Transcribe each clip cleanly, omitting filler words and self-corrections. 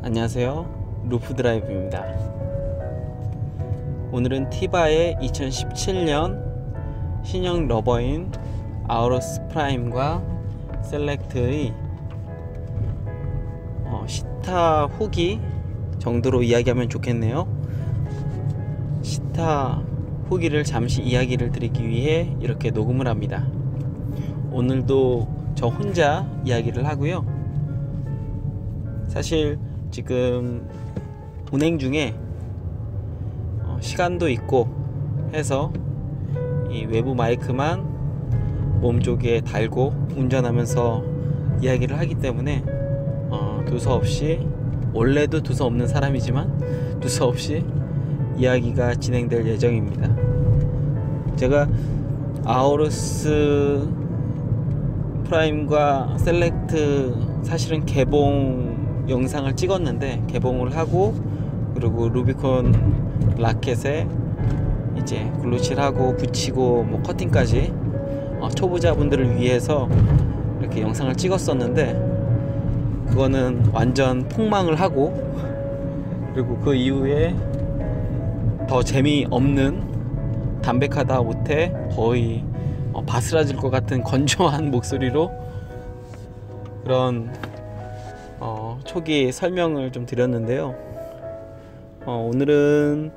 안녕하세요, 루프드라이브입니다. 오늘은 티바의 2017년 신형 러버인 아우러스 프라임과 셀렉트의 시타 후기 정도로 이야기하면 좋겠네요. 시타 후기를 잠시 이야기를 드리기 위해 이렇게 녹음을 합니다. 오늘도 저 혼자 이야기를 하고요. 사실 지금 운행 중에 시간도 있고 해서 이 외부 마이크만 몸쪽에 달고 운전하면서 이야기를 하기 때문에 두서없이, 원래도 두서없는 사람이지만 두서없이 이야기가 진행될 예정입니다. 제가 아우러스 프라임과 셀렉트 사실은 개봉 영상을 찍었는데 개봉을 하고, 그리고 루비콘 라켓에 이제 글루칠하고 붙이고 뭐 커팅까지 초보자분들을 위해서 이렇게 영상을 찍었었는데 그거는 완전 폭망을 하고, 그리고 그 이후에 더 재미없는, 담백하다 못해 거의 바스라질 것 같은 건조한 목소리로 그런 초기 설명을 좀 드렸는데요. 오늘은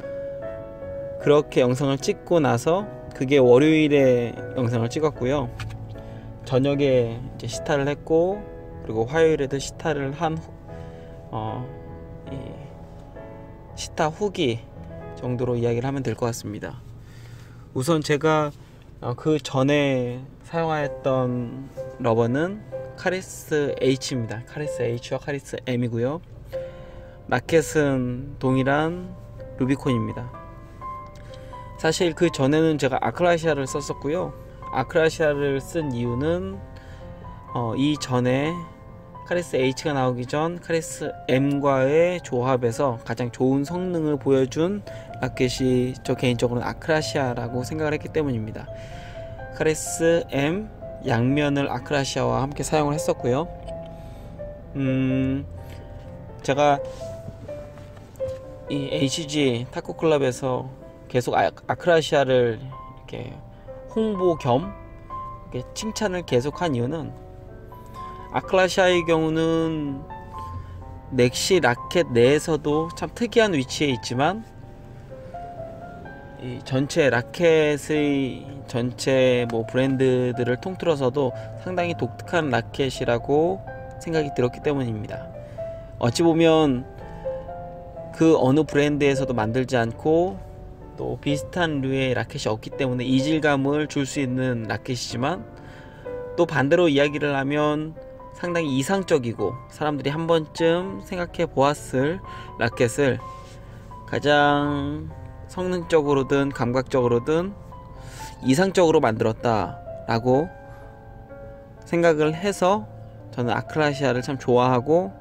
그렇게 영상을 찍고 나서, 그게 월요일에 영상을 찍었고요. 저녁에 이제 시타를 했고, 그리고 화요일에도 시타를 한 시타 후기 정도로 이야기를 하면 될 것 같습니다. 우선 제가 그 전에 사용하였던 러버는 카리스 H입니다. 카리스 H와 카리스 M이고요. 라켓은 동일한 루비콘입니다. 사실 그 전에는 제가 아크라시아를 썼었고요. 아크라시아를 쓴 이유는 이 전에 카리스 H가 나오기 전 카리스 M과의 조합에서 가장 좋은 성능을 보여준 라켓이 저 개인적으로는 아크라시아라고 생각을 했기 때문입니다. 카리스 M 양면을 아크라시아와 함께 사용을 했었고요. 제가 이 HG 타코 클럽에서 계속 아크라시아를 이렇게 홍보 겸 이렇게 칭찬을 계속한 이유는, 아크라시아의 경우는 넥시 라켓 내에서도 참 특이한 위치에 있지만, 이 전체 라켓의 전체 브랜드들을 통틀어서도 상당히 독특한 라켓이라고 생각이 들었기 때문입니다. 어찌 보면 그 어느 브랜드에서도 만들지 않고 또 비슷한 류의 라켓이 없기 때문에 이질감을 줄 수 있는 라켓이지만, 또 반대로 이야기를 하면 상당히 이상적이고 사람들이 한 번쯤 생각해 보았을 라켓을 가장 성능적으로든 감각적으로든 이상적으로 만들었다 라고 생각을 해서 저는 아크라시아를 참 좋아하고,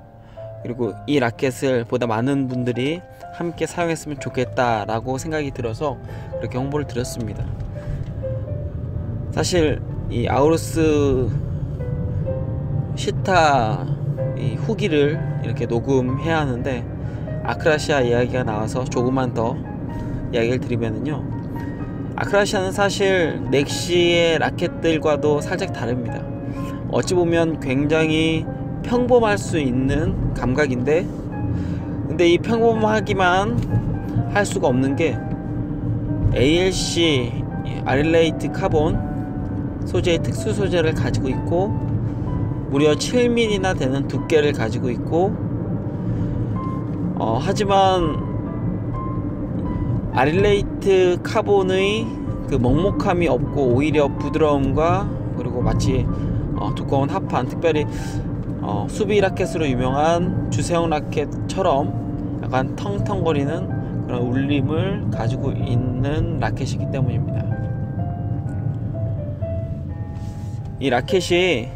그리고 이 라켓을 보다 많은 분들이 함께 사용했으면 좋겠다 라고 생각이 들어서 그렇게 홍보를 드렸습니다. 사실 이 아우러스 시타 이 후기를 이렇게 녹음해야 하는데, 아크라시아 이야기가 나와서 조금만 더 이야기를 드리면요, 아크라시아는 사실 넥시의 라켓들과도 살짝 다릅니다. 어찌 보면 굉장히 평범할 수 있는 감각인데, 근데 이 평범하기만 할 수가 없는 게 ALC 아릴레이트 카본 소재의 특수 소재를 가지고 있고, 무려 7mm나 되는 두께를 가지고 있고, 하지만 아릴레이트 카본의 그 먹먹함이 없고 오히려 부드러움과, 그리고 마치 두꺼운 합판, 특별히 수비 라켓으로 유명한 주세형 라켓처럼 약간 텅텅거리는 그런 울림을 가지고 있는 라켓이기 때문입니다. 이 라켓이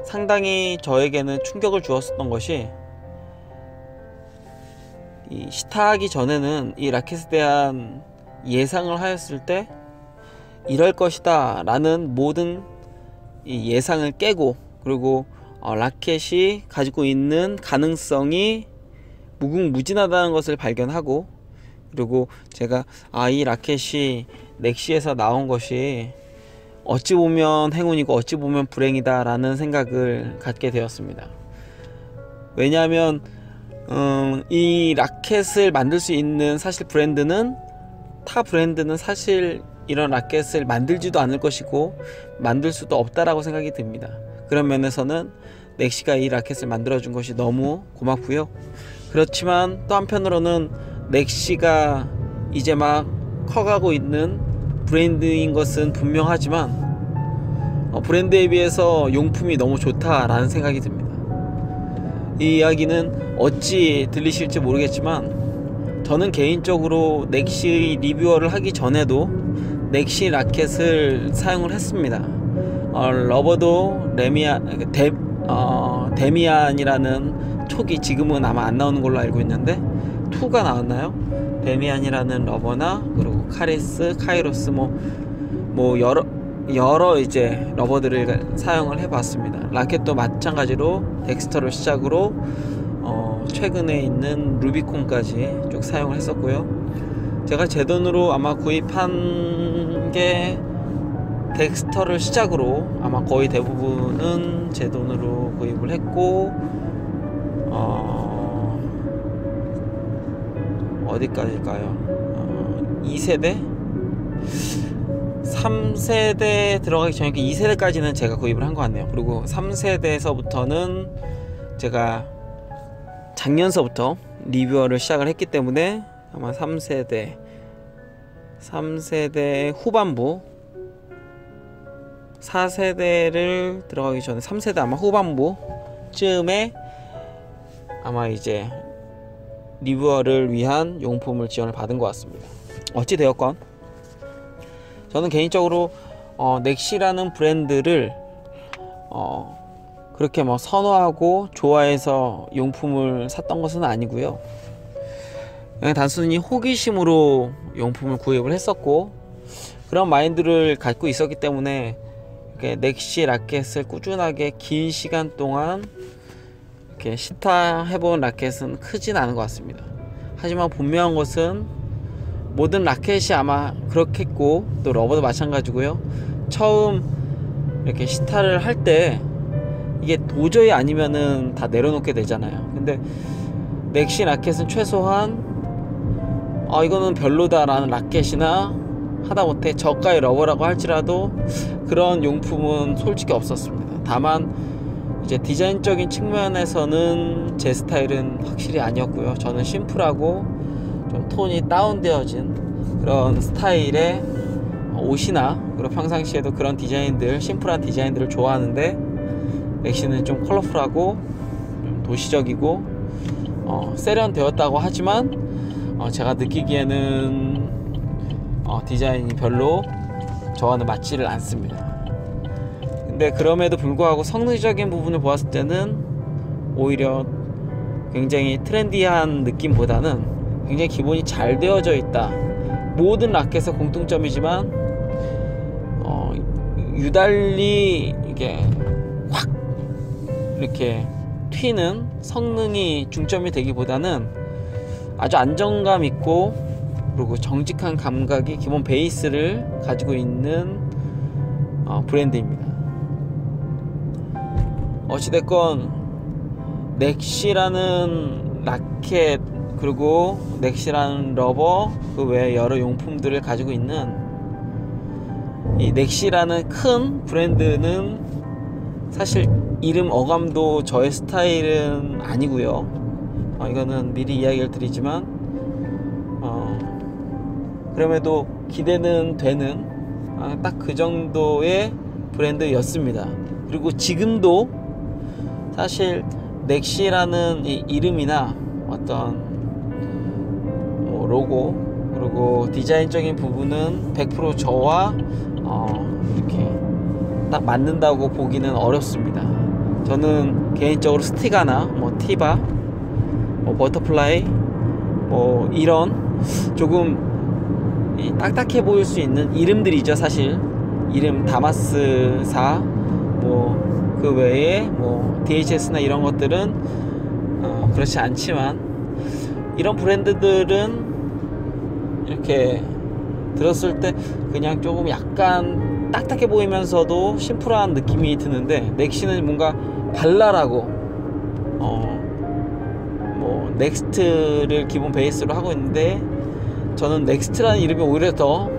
상당히 저에게는 충격을 주었던 것이, 이 시타하기 전에는 이 라켓에 대한 예상을 하였을 때 이럴 것이다 라는 모든 이 예상을 깨고, 그리고 라켓이 가지고 있는 가능성이 무궁무진하다는 것을 발견하고, 그리고 제가 이 라켓이 넥시에서 나온 것이 어찌 보면 행운이고 어찌 보면 불행이다 라는 생각을 갖게 되었습니다. 왜냐하면 이 라켓을 만들 수 있는 사실 브랜드는, 타 브랜드는 사실 이런 라켓을 만들지도 않을 것이고 만들 수도 없다라고 생각이 듭니다. 그런 면에서는 넥시가 이 라켓을 만들어 준 것이 너무 고맙고요. 그렇지만 또 한편으로는 넥시가 이제 막 커가고 있는 브랜드인 것은 분명하지만 브랜드에 비해서 용품이 너무 좋다라는 생각이 듭니다. 이 이야기는 어찌 들리실지 모르겠지만 저는 개인적으로 넥시 리뷰어를 하기 전에도 넥시 라켓을 사용을 했습니다. 러버도 데미안이라는 촉이 지금은 아마 안 나오는 걸로 알고 있는데 2가 나왔나요? 데미안이라는 러버나 그리고 카리스, 카이로스 뭐 여러 이제 러버들을 사용을 해봤습니다. 라켓도 마찬가지로 덱스터를 시작으로 최근에 있는 루비콘까지 쭉 사용을 했었고요. 제가 제 돈으로 아마 구입한 게 덱스터를 시작으로 아마 거의 대부분은 제 돈으로 구입을 했고, 어디까지일까요? 2세대? 3세대 들어가기 전에 2세대까지는 제가 구입을 한 것 같네요. 그리고 3세대에서부터는 제가 작년서부터 리뷰어를 시작을 했기 때문에 아마 3세대 후반부, 4세대를 들어가기 전에 3세대 아마 후반부쯤에 아마 이제 리뷰어를 위한 용품을 지원을 받은 것 같습니다. 어찌 되었건 저는 개인적으로 넥시라는 브랜드를 그렇게 뭐 선호하고 좋아해서 용품을 샀던 것은 아니고요. 그냥 단순히 호기심으로 용품을 구입을 했었고, 그런 마인드를 갖고 있었기 때문에 이렇게 넥시 라켓을 꾸준하게 긴 시간 동안 이렇게 시타해본 라켓은 크진 않은 것 같습니다. 하지만 분명한 것은 모든 라켓이 아마 그렇겠고, 또 러버도 마찬가지고요. 처음 이렇게 시타를 할 때 이게 도저히 아니면은 다 내려놓게 되잖아요. 근데 넥시 라켓은 최소한 이거는 별로다라는 라켓이나 하다못해 저가의 러버라고 할지라도 그런 용품은 솔직히 없었습니다. 다만 이제 디자인적인 측면에서는 제 스타일은 확실히 아니었고요. 저는 심플하고 좀 톤이 다운되어진 그런 스타일의 옷이나, 그리고 평상시에도 그런 디자인들, 심플한 디자인들을 좋아하는데, 넥시는 좀 컬러풀하고 좀 도시적이고 세련되었다고 하지만 제가 느끼기에는 디자인이 별로 저와는 맞지를 않습니다. 근데 그럼에도 불구하고 성능적인 부분을 보았을 때는 오히려 굉장히 트렌디한 느낌보다는 굉장히 기본이 잘 되어져 있다. 모든 라켓의 공통점이지만 유달리 이게 확 이렇게 튀는 성능이 중점이 되기보다는 아주 안정감 있고, 그리고 정직한 감각이 기본 베이스를 가지고 있는 브랜드입니다. 어찌됐건 넥시라는 라켓, 그리고 넥시라는 러버, 그 외에 여러 용품들을 가지고 있는 이 넥시라는 큰 브랜드는 사실 이름 어감도 저의 스타일은 아니고요. 이거는 미리 이야기를 드리지만 그럼에도 기대는 되는 딱 그 정도의 브랜드였습니다. 그리고 지금도 사실 넥시라는 이 이름이나 어떤 로고, 그리고 디자인적인 부분은 100% 저와 이렇게 딱 맞는다고 보기는 어렵습니다. 저는 개인적으로 스티가나 티바, 버터플라이, 이런 조금 딱딱해 보일 수 있는 이름들이죠. 사실 이름 다마스사, 그 그 외에 뭐 DHS나 이런 것들은 그렇지 않지만, 이런 브랜드들은 이렇게 들었을 때 그냥 조금 약간 딱딱해 보이면서도 심플한 느낌이 드는데, 넥시는 뭔가 발랄하고 뭐 넥스트를 기본 베이스로 하고 있는데, 저는 넥스트라는 이름이 오히려 더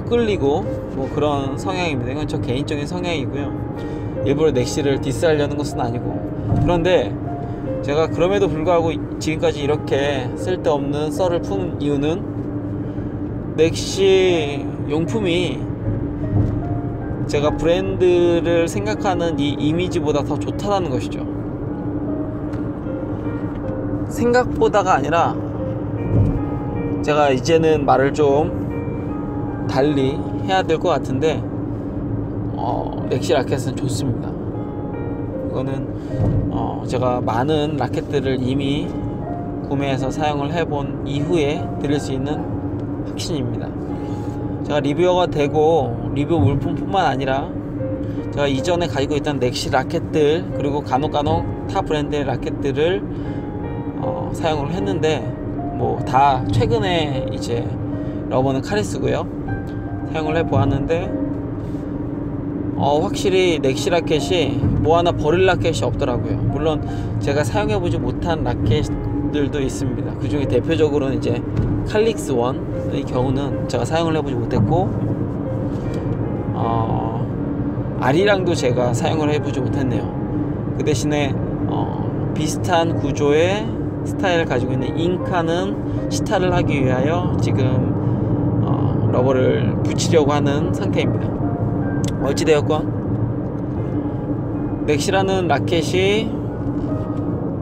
끌리고 뭐 그런 성향입니다. 이건 저 개인적인 성향이고요. 일부러 넥시를 디스하려는 것은 아니고. 그런데 제가 그럼에도 불구하고 지금까지 이렇게 쓸데없는 썰을 푼 이유는, 넥시 용품이 제가 브랜드를 생각하는 이 이미지보다 더 좋다는 것이죠. 생각보다가 아니라, 제가 이제는 말을 좀 달리 해야 될 것 같은데, 넥시 라켓은 좋습니다. 이거는 제가 많은 라켓들을 이미 구매해서 사용을 해본 이후에 드릴 수 있는 확신입니다. 제가 리뷰어가 되고 리뷰 물품뿐만 아니라, 제가 이전에 가지고 있던 넥시 라켓들, 그리고 간혹 타 브랜드의 라켓들을 사용을 했는데, 뭐 다 최근에 이제 러버는 카리스고요, 사용을 해 보았는데, 확실히 넥시 라켓이 뭐 하나 버릴 라켓이 없더라고요. 물론 제가 사용해 보지 못한 라켓들도 있습니다. 그 중에 대표적으로는 이제 칼릭스 1의 경우는 제가 사용을 해보지 못했고, 아리랑도 제가 사용을 해보지 못했네요. 그 대신에 비슷한 구조의 스타일을 가지고 있는 잉카는 시타를 하기 위하여 지금 러버를 붙이려고 하는 상태입니다. 어찌되었건 넥시라는 라켓이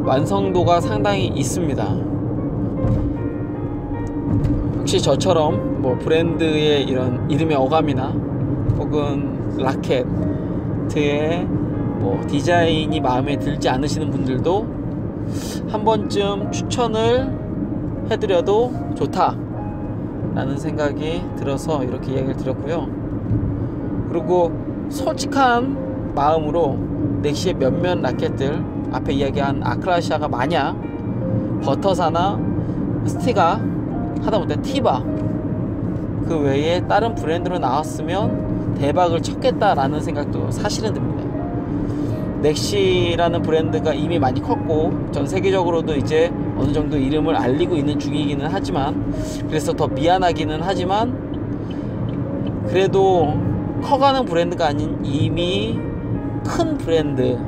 완성도가 상당히 있습니다. 혹시 저처럼 뭐 브랜드의 이런 이름의 어감이나 혹은 라켓의 뭐 디자인이 마음에 들지 않으시는 분들도 한 번쯤 추천을 해드려도 좋다 라는 생각이 들어서 이렇게 이야기를 드렸고요. 그리고 솔직한 마음으로 넥시의 몇몇 라켓들, 앞에 이야기한 아크라시아가 마냥 버터사나 스티가, 하다못해 티바, 그 외에 다른 브랜드로 나왔으면 대박을 쳤겠다라는 생각도 사실은 듭니다. 넥시라는 브랜드가 이미 많이 컸고 전 세계적으로도 이제 어느 정도 이름을 알리고 있는 중이기는 하지만, 그래서 더 미안하기는 하지만, 그래도 커가는 브랜드가 아닌 이미 큰 브랜드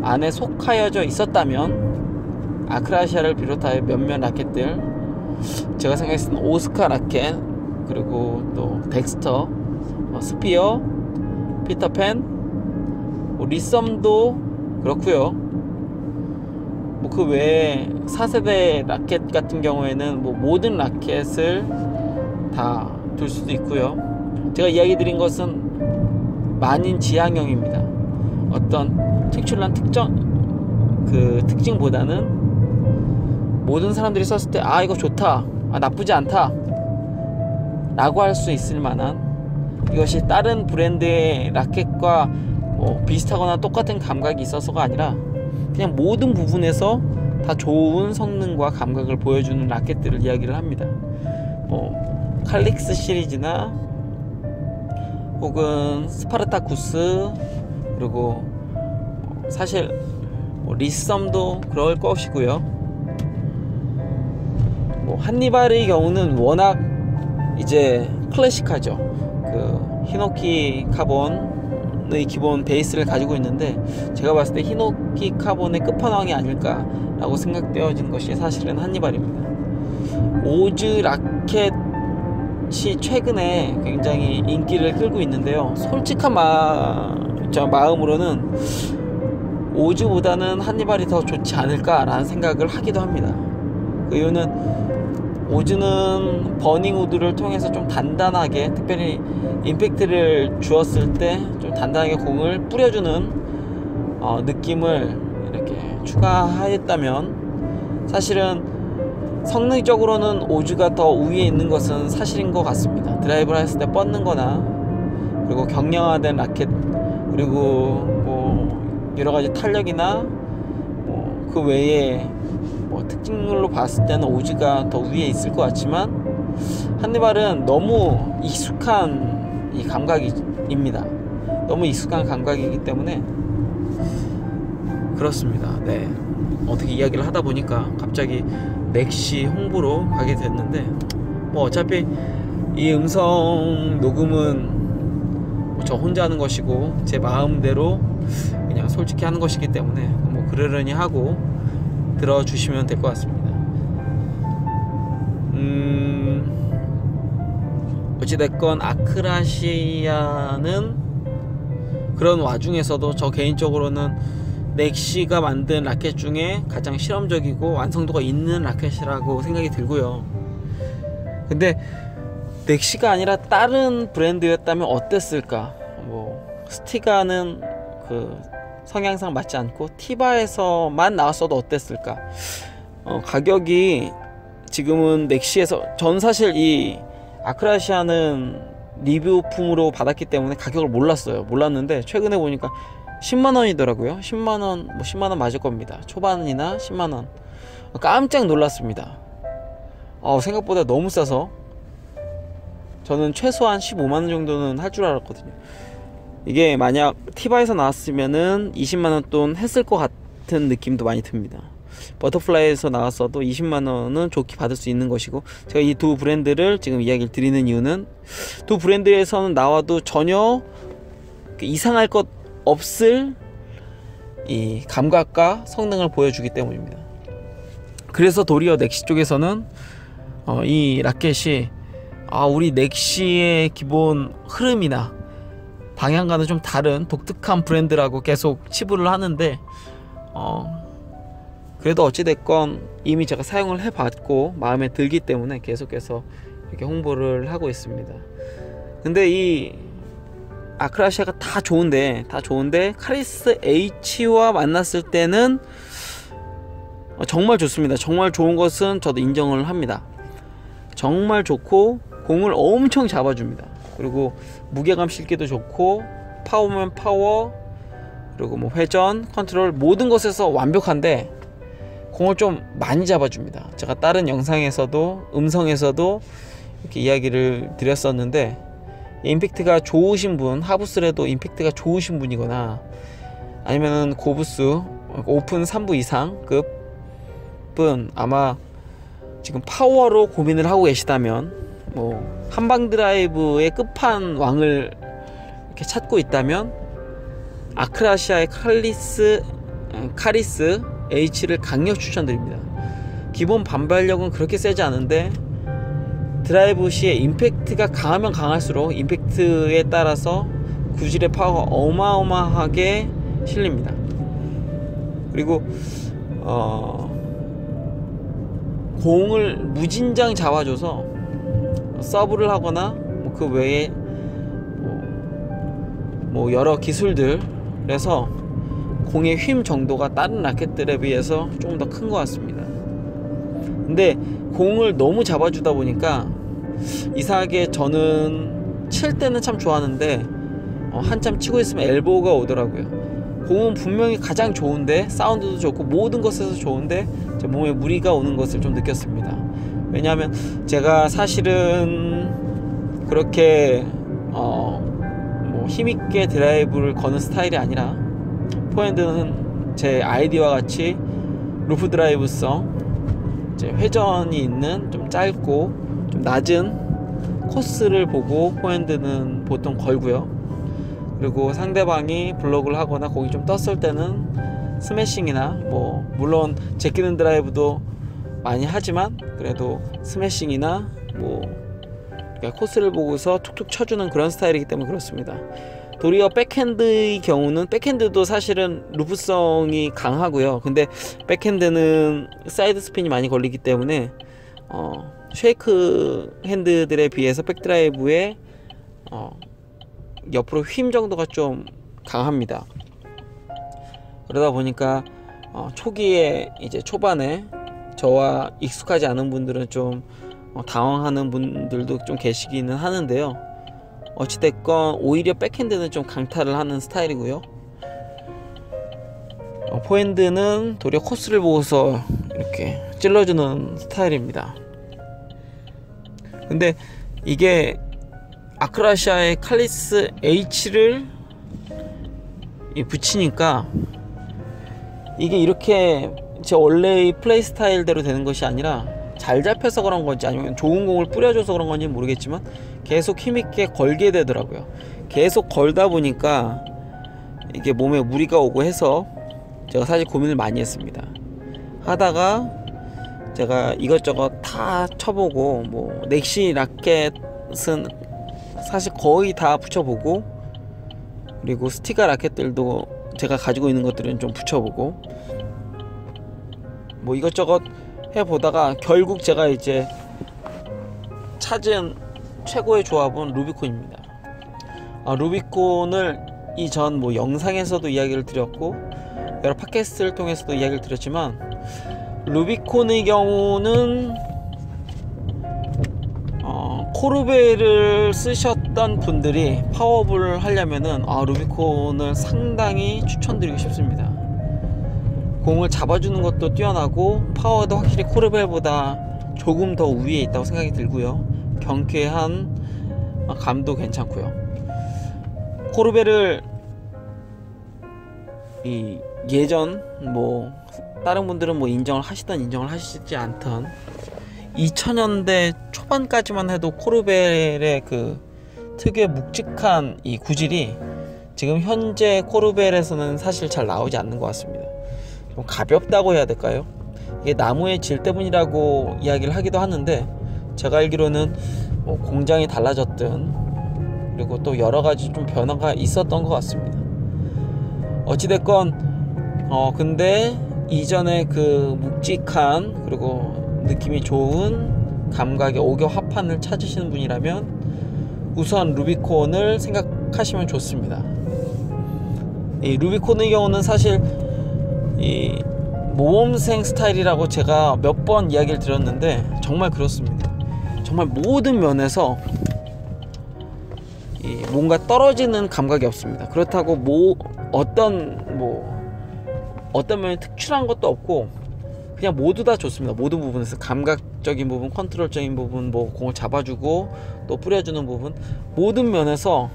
안에 속하여져 있었다면, 아크라시아를 비롯하여 몇몇 라켓들, 제가 생각했을 때는 오스카 라켓, 그리고 또 덱스터, 스피어, 피터팬, 리썸도 그렇고요. 뭐 그 외에 4세대 라켓 같은 경우에는 뭐 모든 라켓을 다 둘 수도 있고요. 제가 이야기 드린 것은 만인 지향형입니다. 어떤 특출난 특징보다는 모든 사람들이 썼을 때 이거 좋다, 나쁘지 않다 라고 할 수 있을 만한, 이것이 다른 브랜드의 라켓과 뭐 비슷하거나 똑같은 감각이 있어서가 아니라 그냥 모든 부분에서 다 좋은 성능과 감각을 보여주는 라켓들을 이야기를 합니다. 칼릭스 시리즈나 혹은 스파르타쿠스, 그리고 사실 리썸도 그럴 것이고요. 한니발의 경우는 워낙 이제 클래식하죠. 그 히노키 카본의 기본 베이스를 가지고 있는데, 제가 봤을 때 히노키 카본의 끝판왕이 아닐까라고 생각되어진 것이 사실은 한니발입니다. 오즈 라켓이 최근에 굉장히 인기를 끌고 있는데요. 솔직한 마음으로는 오즈보다는 한니발이 더 좋지 않을까라는 생각을 하기도 합니다. 그 이유는 오즈는 버닝우드를 통해서 좀 단단하게, 특별히 임팩트를 주었을 때 좀 단단하게 공을 뿌려주는 느낌을 이렇게 추가하였다면, 사실은 성능적으로는 오즈가 더 우위에 있는 것은 사실인 것 같습니다. 드라이브를 했을 때 뻗는 거나, 그리고 경량화된 라켓, 그리고 뭐 여러가지 탄력이나 뭐 그 외에 뭐 특징으로 봤을 때는 오즈가 더 위에 있을 것 같지만 한니발은 너무 익숙한 이 감각입니다. 너무 익숙한 감각이기 때문에 그렇습니다. 네, 어떻게 이야기를 하다 보니까 갑자기 넥시 홍보로 가게 됐는데, 뭐 어차피 이 음성 녹음은 저 혼자 하는 것이고 제 마음대로 그냥 솔직히 하는 것이기 때문에 뭐 그러려니 하고 들어주시면 될 것 같습니다. 어찌됐건 아크라시아는 그런 와중에서도 저 개인적으로는 넥시가 만든 라켓 중에 가장 실험적이고 완성도가 있는 라켓이라고 생각이 들고요. 근데 넥시가 아니라 다른 브랜드였다면 어땠을까? 뭐 스티가는 그 성향상 맞지 않고 티바에서만 나왔어도 어땠을까? 가격이 지금은 넥시에서, 전 사실 이 아크라시아는 리뷰품으로 받았기 때문에 가격을 몰랐는데 최근에 보니까 10만원이더라고요 10만원, 뭐 10만원 맞을 겁니다. 초반이나 10만원. 깜짝 놀랐습니다. 생각보다 너무 싸서 저는 최소한 15만원 정도는 할 줄 알았거든요. 이게 만약 티바에서 나왔으면은 20만원 돈 했을 것 같은 느낌도 많이 듭니다. 버터플라이에서 나왔어도 20만원은 좋게 받을 수 있는 것이고, 제가 이 두 브랜드를 지금 이야기를 드리는 이유는 두 브랜드에서는 나와도 전혀 이상할 것 없을 이 감각과 성능을 보여주기 때문입니다. 그래서 도리어 넥시 쪽에서는 이 라켓이 우리 넥시의 기본 흐름이나 방향과는 좀 다른 독특한 브랜드라고 계속 치부를 하는데, 그래도 어찌됐건 이미 제가 사용을 해봤고 마음에 들기 때문에 계속해서 이렇게 홍보를 하고 있습니다. 근데 이 아크라시아가 다 좋은데 카리스 H와 만났을 때는 정말 좋습니다. 정말 좋은 것은 저도 인정을 합니다. 정말 좋고 공을 엄청 잡아줍니다. 그리고 무게감 실기도 좋고 파워면 파워, 그리고 뭐 회전, 컨트롤 모든 것에서 완벽한데 공을 좀 많이 잡아줍니다. 제가 다른 영상에서도 음성에서도 이렇게 이야기를 드렸었는데, 임팩트가 좋으신 분, 하부스라도 임팩트가 좋으신 분이거나 아니면은 고부스 오픈 3부 이상 급은 아마 지금 파워로 고민을 하고 계시다면, 뭐 한방 드라이브의 끝판왕을 이렇게 찾고 있다면 아크라시아의 카리스 H를 강력 추천드립니다. 기본 반발력은 그렇게 세지 않은데 드라이브 시에 임팩트가 강하면 강할수록 임팩트에 따라서 구질의 파워가 어마어마하게 실립니다. 그리고 공을 무진장 잡아줘서 서브를 하거나 그 외에 뭐 여러 기술들에서 공의 휨 정도가 다른 라켓들에 비해서 조금 더 큰 것 같습니다. 근데 공을 너무 잡아주다 보니까 이상하게 저는 칠 때는 참 좋아하는데 한참 치고 있으면 엘보가 오더라고요. 공은 분명히 가장 좋은데 사운드도 좋고 모든 것에서 좋은데 제 몸에 무리가 오는 것을 좀 느꼈습니다. 왜냐하면 제가 사실은 그렇게 뭐 힘있게 드라이브를 거는 스타일이 아니라 포핸드는 제 아이디와 같이 루프 드라이브성, 이제 회전이 있는 좀 짧고 좀 낮은 코스를 보고 포핸드는 보통 걸고요. 그리고 상대방이 블록을 하거나 공이 좀 떴을 때는 스매싱이나 뭐 물론 제끼는 드라이브도 많이 하지만 그래도 스매싱이나 뭐 코스를 보고서 툭툭 쳐주는 그런 스타일이기 때문에 그렇습니다. 도리어 백핸드의 경우는, 백핸드도 사실은 루프성이 강하고요. 근데 백핸드는 사이드 스핀이 많이 걸리기 때문에 쉐이크 핸드들에 비해서 백드라이브의 옆으로 휨 정도가 좀 강합니다. 그러다 보니까 초기에 이제 초반에 저와 익숙하지 않은 분들은 좀 당황하는 분들도 좀 계시기는 하는데요. 어찌됐건 오히려 백핸드는 좀 강타를 하는 스타일이고요. 포핸드는 도리어 코스를 보고서 이렇게 찔러주는 스타일입니다. 근데 이게 아크라시아의 칼리스 H를 붙이니까 이게 이렇게 제 원래의 플레이 스타일대로 되는 것이 아니라 잘 잡혀서 그런 건지 아니면 좋은 공을 뿌려줘서 그런 건지 모르겠지만 계속 힘있게 걸게 되더라고요. 계속 걸다 보니까 이게 몸에 무리가 오고 해서 제가 사실 고민을 많이 했습니다. 하다가 제가 이것저것 다 쳐보고 뭐 넥시 라켓은 사실 거의 다 붙여보고, 그리고 스티가 라켓들도 제가 가지고 있는 것들은 좀 붙여보고 뭐 이것저것 해보다가 결국 제가 이제 찾은 최고의 조합은 루비콘입니다. 루비콘을 이전 뭐 영상에서도 이야기를 드렸고 여러 팟캐스트를 통해서도 이야기를 드렸지만, 루비콘의 경우는 코르베를 쓰셨던 분들이 파워업을 하려면은 루비콘을 상당히 추천드리고 싶습니다. 공을 잡아주는 것도 뛰어나고 파워도 확실히 코르벨보다 조금 더 우위에 있다고 생각이 들고요. 경쾌한 감도 괜찮고요. 코르벨을 예전 뭐 다른 분들은 뭐 인정을 하시던 인정을 하시지 않던 2000년대 초반까지만 해도 코르벨의 그 특유의 묵직한 이 구질이 지금 현재 코르벨에서는 사실 잘 나오지 않는 것 같습니다. 좀 가볍다고 해야 될까요? 이게 나무의 질 때문이라고 이야기를 하기도 하는데, 제가 알기로는 뭐 공장이 달라졌든 그리고 또 여러가지 좀 변화가 있었던 것 같습니다. 어찌됐건 근데 이전에 그 묵직한 그리고 느낌이 좋은 감각의 오격 합판을 찾으시는 분이라면 우선 루비콘을 생각하시면 좋습니다. 이 루비콘의 경우는 사실 이 모범생 스타일이라고 제가 몇 번 이야기를 드렸는데 정말 그렇습니다. 정말 모든 면에서 뭔가 떨어지는 감각이 없습니다. 그렇다고 어떤 면이 특출한 것도 없고 그냥 모두 다 좋습니다. 모든 부분에서 감각적인 부분, 컨트롤적인 부분, 뭐 공을 잡아주고 또 뿌려주는 부분, 모든 면에서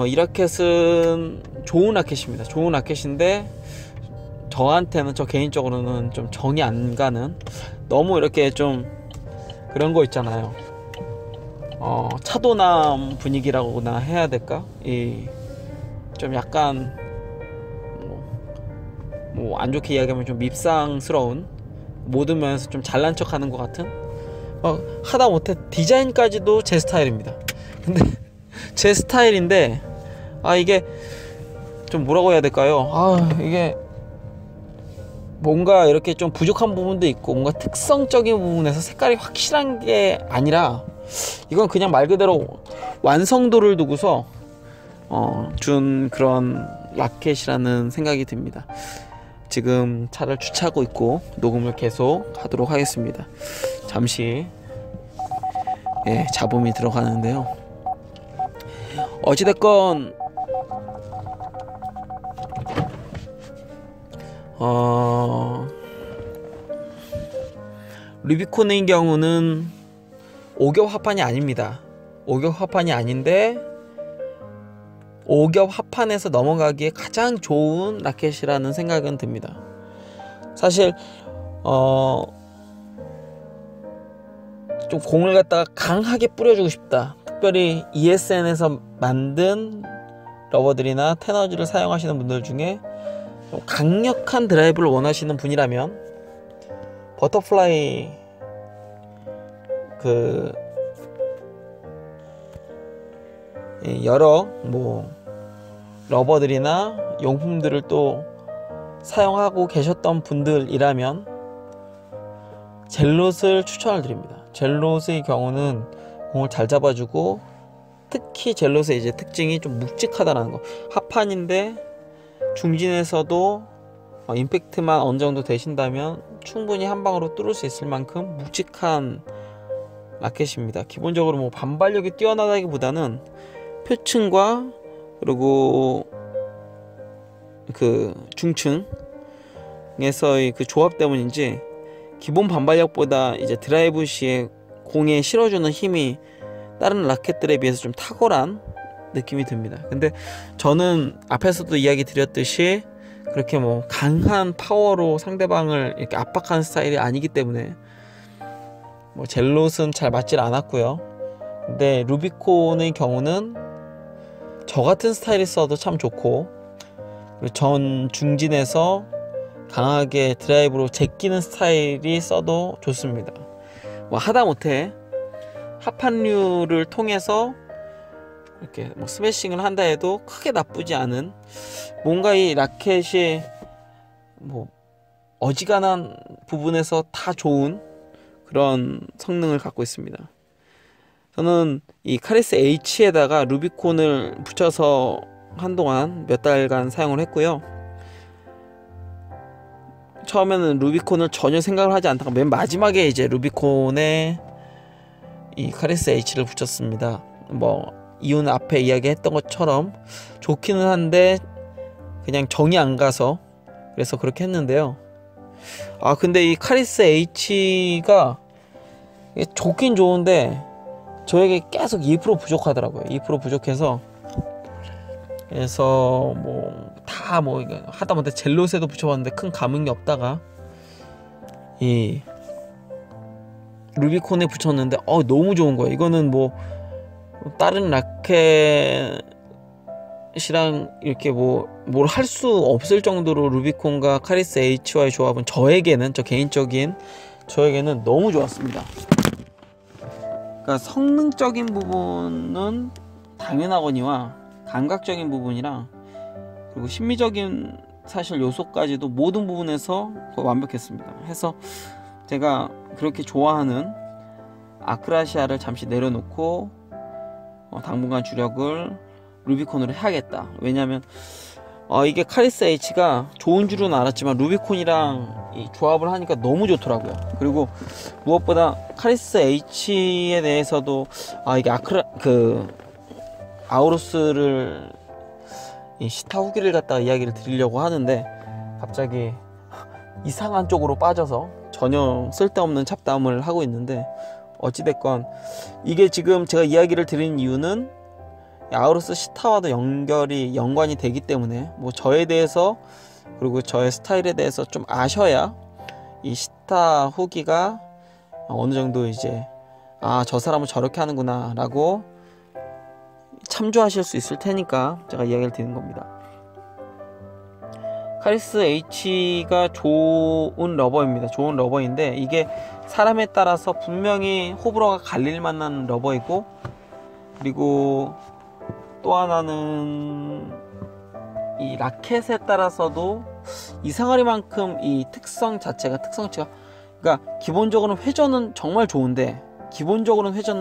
이 라켓은 좋은 라켓입니다. 좋은 라켓인데 저한테는, 저 개인적으로는 좀 정이 안 가는, 너무 이렇게 좀 그런 거 있잖아요. 차도남 분위기라고나 해야 될까? 좀 약간 뭐 안 좋게 이야기하면 좀 밉상스러운, 모든 면에서 좀 잘난 척 하는 것 같은, 하다못해 디자인까지도 제 스타일입니다. 근데 제 스타일인데 이게 좀 뭐라고 해야 될까요? 이게 뭔가 이렇게 좀 부족한 부분도 있고 뭔가 특성적인 부분에서 색깔이 확실한 게 아니라 이건 그냥 말 그대로 완성도를 두고서 준 그런 라켓이라는 생각이 듭니다. 지금 차를 주차하고 있고 녹음을 계속 하도록 하겠습니다. 잠시 잡음이 들어가는데요. 어찌됐건 루비콘의 경우는 오겹 합판이 아닙니다. 오겹 합판이 아닌데 오겹 합판에서 넘어가기에 가장 좋은 라켓이라는 생각은 듭니다. 사실 좀 공을 갖다가 강하게 뿌려주고 싶다, 특별히 ESN에서 만든 러버들이나 테너즈를 사용하시는 분들 중에 좀 강력한 드라이브를 원하시는 분이라면 버터플라이 여러 러버들이나 용품들을 또 사용하고 계셨던 분들이라면 젤롯을 추천을 드립니다. 젤롯의 경우는 공을 잘 잡아주고, 특히 젤롯의 이제 특징이 좀 묵직하다는 거. 합판인데 중진에서도 임팩트만 어느 정도 되신다면 충분히 한 방으로 뚫을 수 있을 만큼 묵직한 라켓입니다. 기본적으로 뭐 반발력이 뛰어나다기보다는 표층과 그리고 그 중층에서의 그 조합 때문인지 기본 반발력보다 이제 드라이브 시에 공에 실어주는 힘이 다른 라켓들에 비해서 좀 탁월한 느낌이 듭니다. 근데 저는 앞에서도 이야기 드렸듯이 그렇게 뭐 강한 파워로 상대방을 이렇게 압박하는 스타일이 아니기 때문에 뭐 젤롯은 잘 맞질 않았고요. 근데 루비콘의 경우는 저 같은 스타일이 써도 참 좋고, 그리고 전 중진에서 강하게 드라이브로 제끼는 스타일이 써도 좋습니다. 뭐 하다못해 합판류를 통해서 이렇게 뭐 스매싱을 한다 해도 크게 나쁘지 않은, 뭔가 이 라켓이 뭐 어지간한 부분에서 다 좋은 그런 성능을 갖고 있습니다. 저는 이 카리스 H에다가 루비콘을 붙여서 한동안 몇 달간 사용을 했고요. 처음에는 루비콘을 전혀 생각을 하지 않다가 맨 마지막에 이제 루비콘에 이 카리스 H를 붙였습니다. 뭐 이유는 앞에 이야기했던 것처럼 좋기는 한데 그냥 정이 안 가서 그래서 그렇게 했는데요. 근데 이 카리스 H가 좋긴 좋은데 저에게 계속 2% 부족하더라고요. 2% 부족해서, 그래서 뭐 다 뭐 하다못해 젤롯에도 붙여봤는데 큰 감흥이 없다가 이 루비콘에 붙였는데 너무 좋은 거예요. 이거는 뭐 다른 라켓이랑 이렇게 뭘 할 수 없을 정도로 루비콘과 카리스 H와의 조합은 저에게는, 저 개인적인 저에게는 너무 좋았습니다. 그러니까 성능적인 부분은 당연하거니와 감각적인 부분이랑 그리고 심미적인 사실 요소까지도 모든 부분에서 거의 완벽했습니다. 해서 제가 그렇게 좋아하는 아크라시아를 잠시 내려놓고 당분간 주력을 루비콘으로 해야겠다. 왜냐면 이게 카리스 H가 좋은 줄은 알았지만 루비콘이랑 이 조합을 하니까 너무 좋더라고요. 그리고 무엇보다 카리스 H에 대해서도 이게 아우루스를 이 시타 후기를 갖다가 이야기를 드리려고 하는데 갑자기 이상한 쪽으로 빠져서 전혀 쓸데없는 잡담을 하고 있는데, 어찌됐건 이게 지금 제가 이야기를 드린 이유는 아우루스 시타와도 연관이 되기 때문에 뭐 저에 대해서 그리고 저의 스타일에 대해서 좀 아셔야 이 시타 후기가 어느 정도 이제 저 사람은 저렇게 하는구나 라고 참조하실 수 있을 테니까 제가 이야기를 드리는 겁니다. 카리스 H가 좋은 러버입니다. 좋은 러버인데 이게 사람에 따라서 분명히 호불호가 갈릴 만한 러버이고, 그리고 또 하나는 이 라켓에 따라서도 이상하리만큼 이 특성치가 그러니까 기본적으로는 회전은 정말 좋은데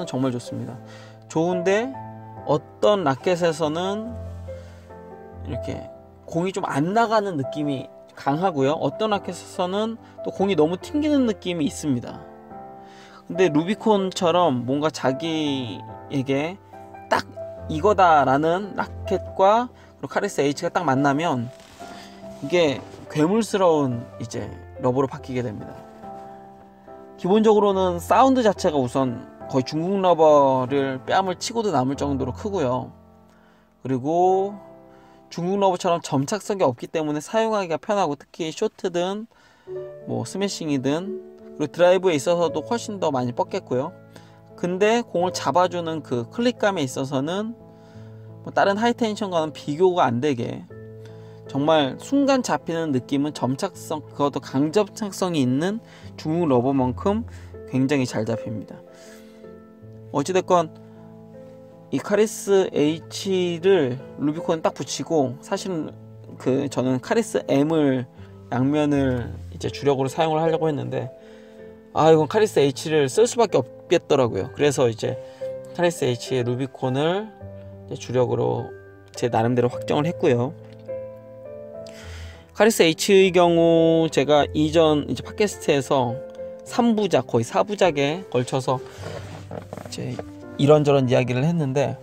정말 좋습니다. 좋은데 어떤 라켓에서는 이렇게 공이 좀 안 나가는 느낌이 강하고요. 어떤 라켓에서는 또 공이 너무 튕기는 느낌이 있습니다. 근데 루비콘처럼 뭔가 자기에게 딱 이거다라는 라켓과 그리고 카리스 H가 딱 만나면 이게 괴물스러운 이제 러버로 바뀌게 됩니다. 기본적으로는 사운드 자체가 우선 거의 중국 러버를 뺨을 치고도 남을 정도로 크고요. 그리고 중국 러버처럼 점착성이 없기 때문에 사용하기가 편하고, 특히 쇼트든 뭐 스매싱이든 그리고 드라이브에 있어서도 훨씬 더 많이 뻗겠고요. 근데 공을 잡아주는 그 클릭감에 있어서는 뭐 다른 하이텐션과는 비교가 안 되게 정말 순간 잡히는 느낌은 점착성, 그것도 강점착성이 있는 중국 러버만큼 굉장히 잘 잡힙니다. 어찌됐건 이 카리스 H를 루비콘에 딱 붙이고, 사실은 저는 카리스 M을 양면을 이제 주력으로 사용을 하려고 했는데 이건 카리스 H를 쓸 수밖에 없겠더라고요. 그래서 이제 카리스 H의 루비콘을 이제 주력으로 제 나름대로 확정을 했고요. 카리스 H의 경우 제가 이전 이제 팟캐스트에서 3부작 거의 4부작에 걸쳐서 이제 이런저런 이야기를 했는데,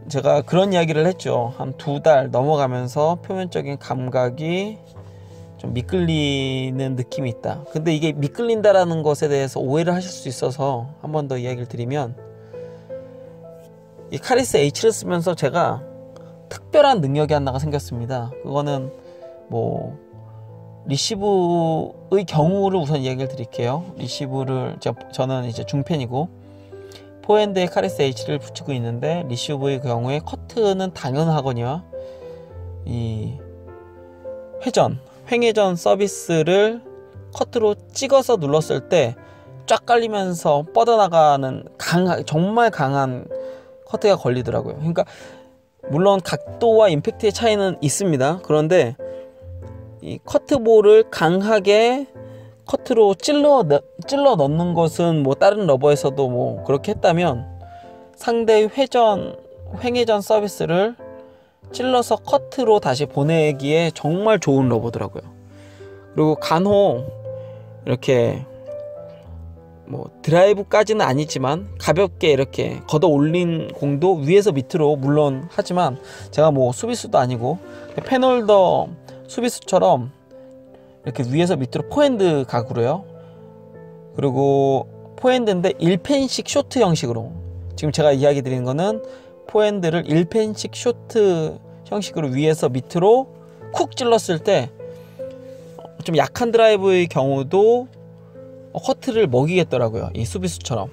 제가 그런 이야기를 했죠. 한 2달 넘어가면서 표면적인 감각이 좀 미끌리는 느낌이 있다. 근데 이게 미끌린다라는 것에 대해서 오해를 하실 수 있어서 한 번 더 이야기를 드리면, 이 카리스 H를 쓰면서 제가 특별한 능력이 하나가 생겼습니다. 그거는 뭐 리시브의 경우를 우선 이야기를 드릴게요. 리시브를 저는 이제 중펜이고 포핸드에 카리스 H를 붙이고 있는데, 리시브의 경우에 커트는 당연하거든요. 이 횡회전 서비스를 커트로 찍어서 눌렀을 때 쫙 깔리면서 뻗어나가는 정말 강한 커트가 걸리더라고요. 그러니까 물론 각도와 임팩트의 차이는 있습니다. 그런데 이 커트볼을 강하게 커트로 찔러 넣는 것은 뭐 다른 러버에서도 뭐 그렇게 했다면, 상대의 횡회전 서비스를 찔러서 커트로 다시 보내기에 정말 좋은 러버더라고요. 그리고 간혹 이렇게 뭐 드라이브까지는 아니지만 가볍게 이렇게 걷어 올린 공도 위에서 밑으로 물론 하지만, 제가 뭐 수비수도 아니고 펜홀더 수비수처럼 이렇게 위에서 밑으로 포핸드 각으로요. 그리고 포핸드인데 1펜씩 쇼트 형식으로, 지금 제가 이야기 드리는 거는 포핸드를 1펜씩 쇼트 형식으로 위에서 밑으로 쿡 찔렀을 때 좀 약한 드라이브의 경우도 커트를 먹이겠더라고요. 이 수비수처럼.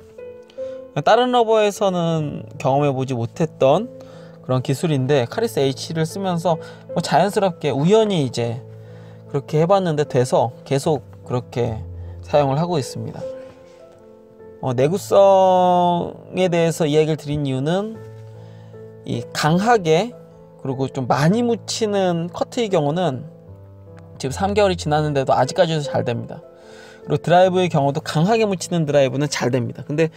다른 러버에서는 경험해보지 못했던 그런 기술인데, 카리스 H를 쓰면서 뭐 자연스럽게 우연히 이제 그렇게 해봤는데 돼서 계속 그렇게 사용을 하고 있습니다. 내구성에 대해서 이야기를 드린 이유는, 이 강하게 그리고 좀 많이 묻히는 커트의 경우는 지금 3개월이 지났는데도 아직까지도 잘 됩니다. 그리고 드라이브의 경우도 강하게 묻히는 드라이브는 잘 됩니다. 근데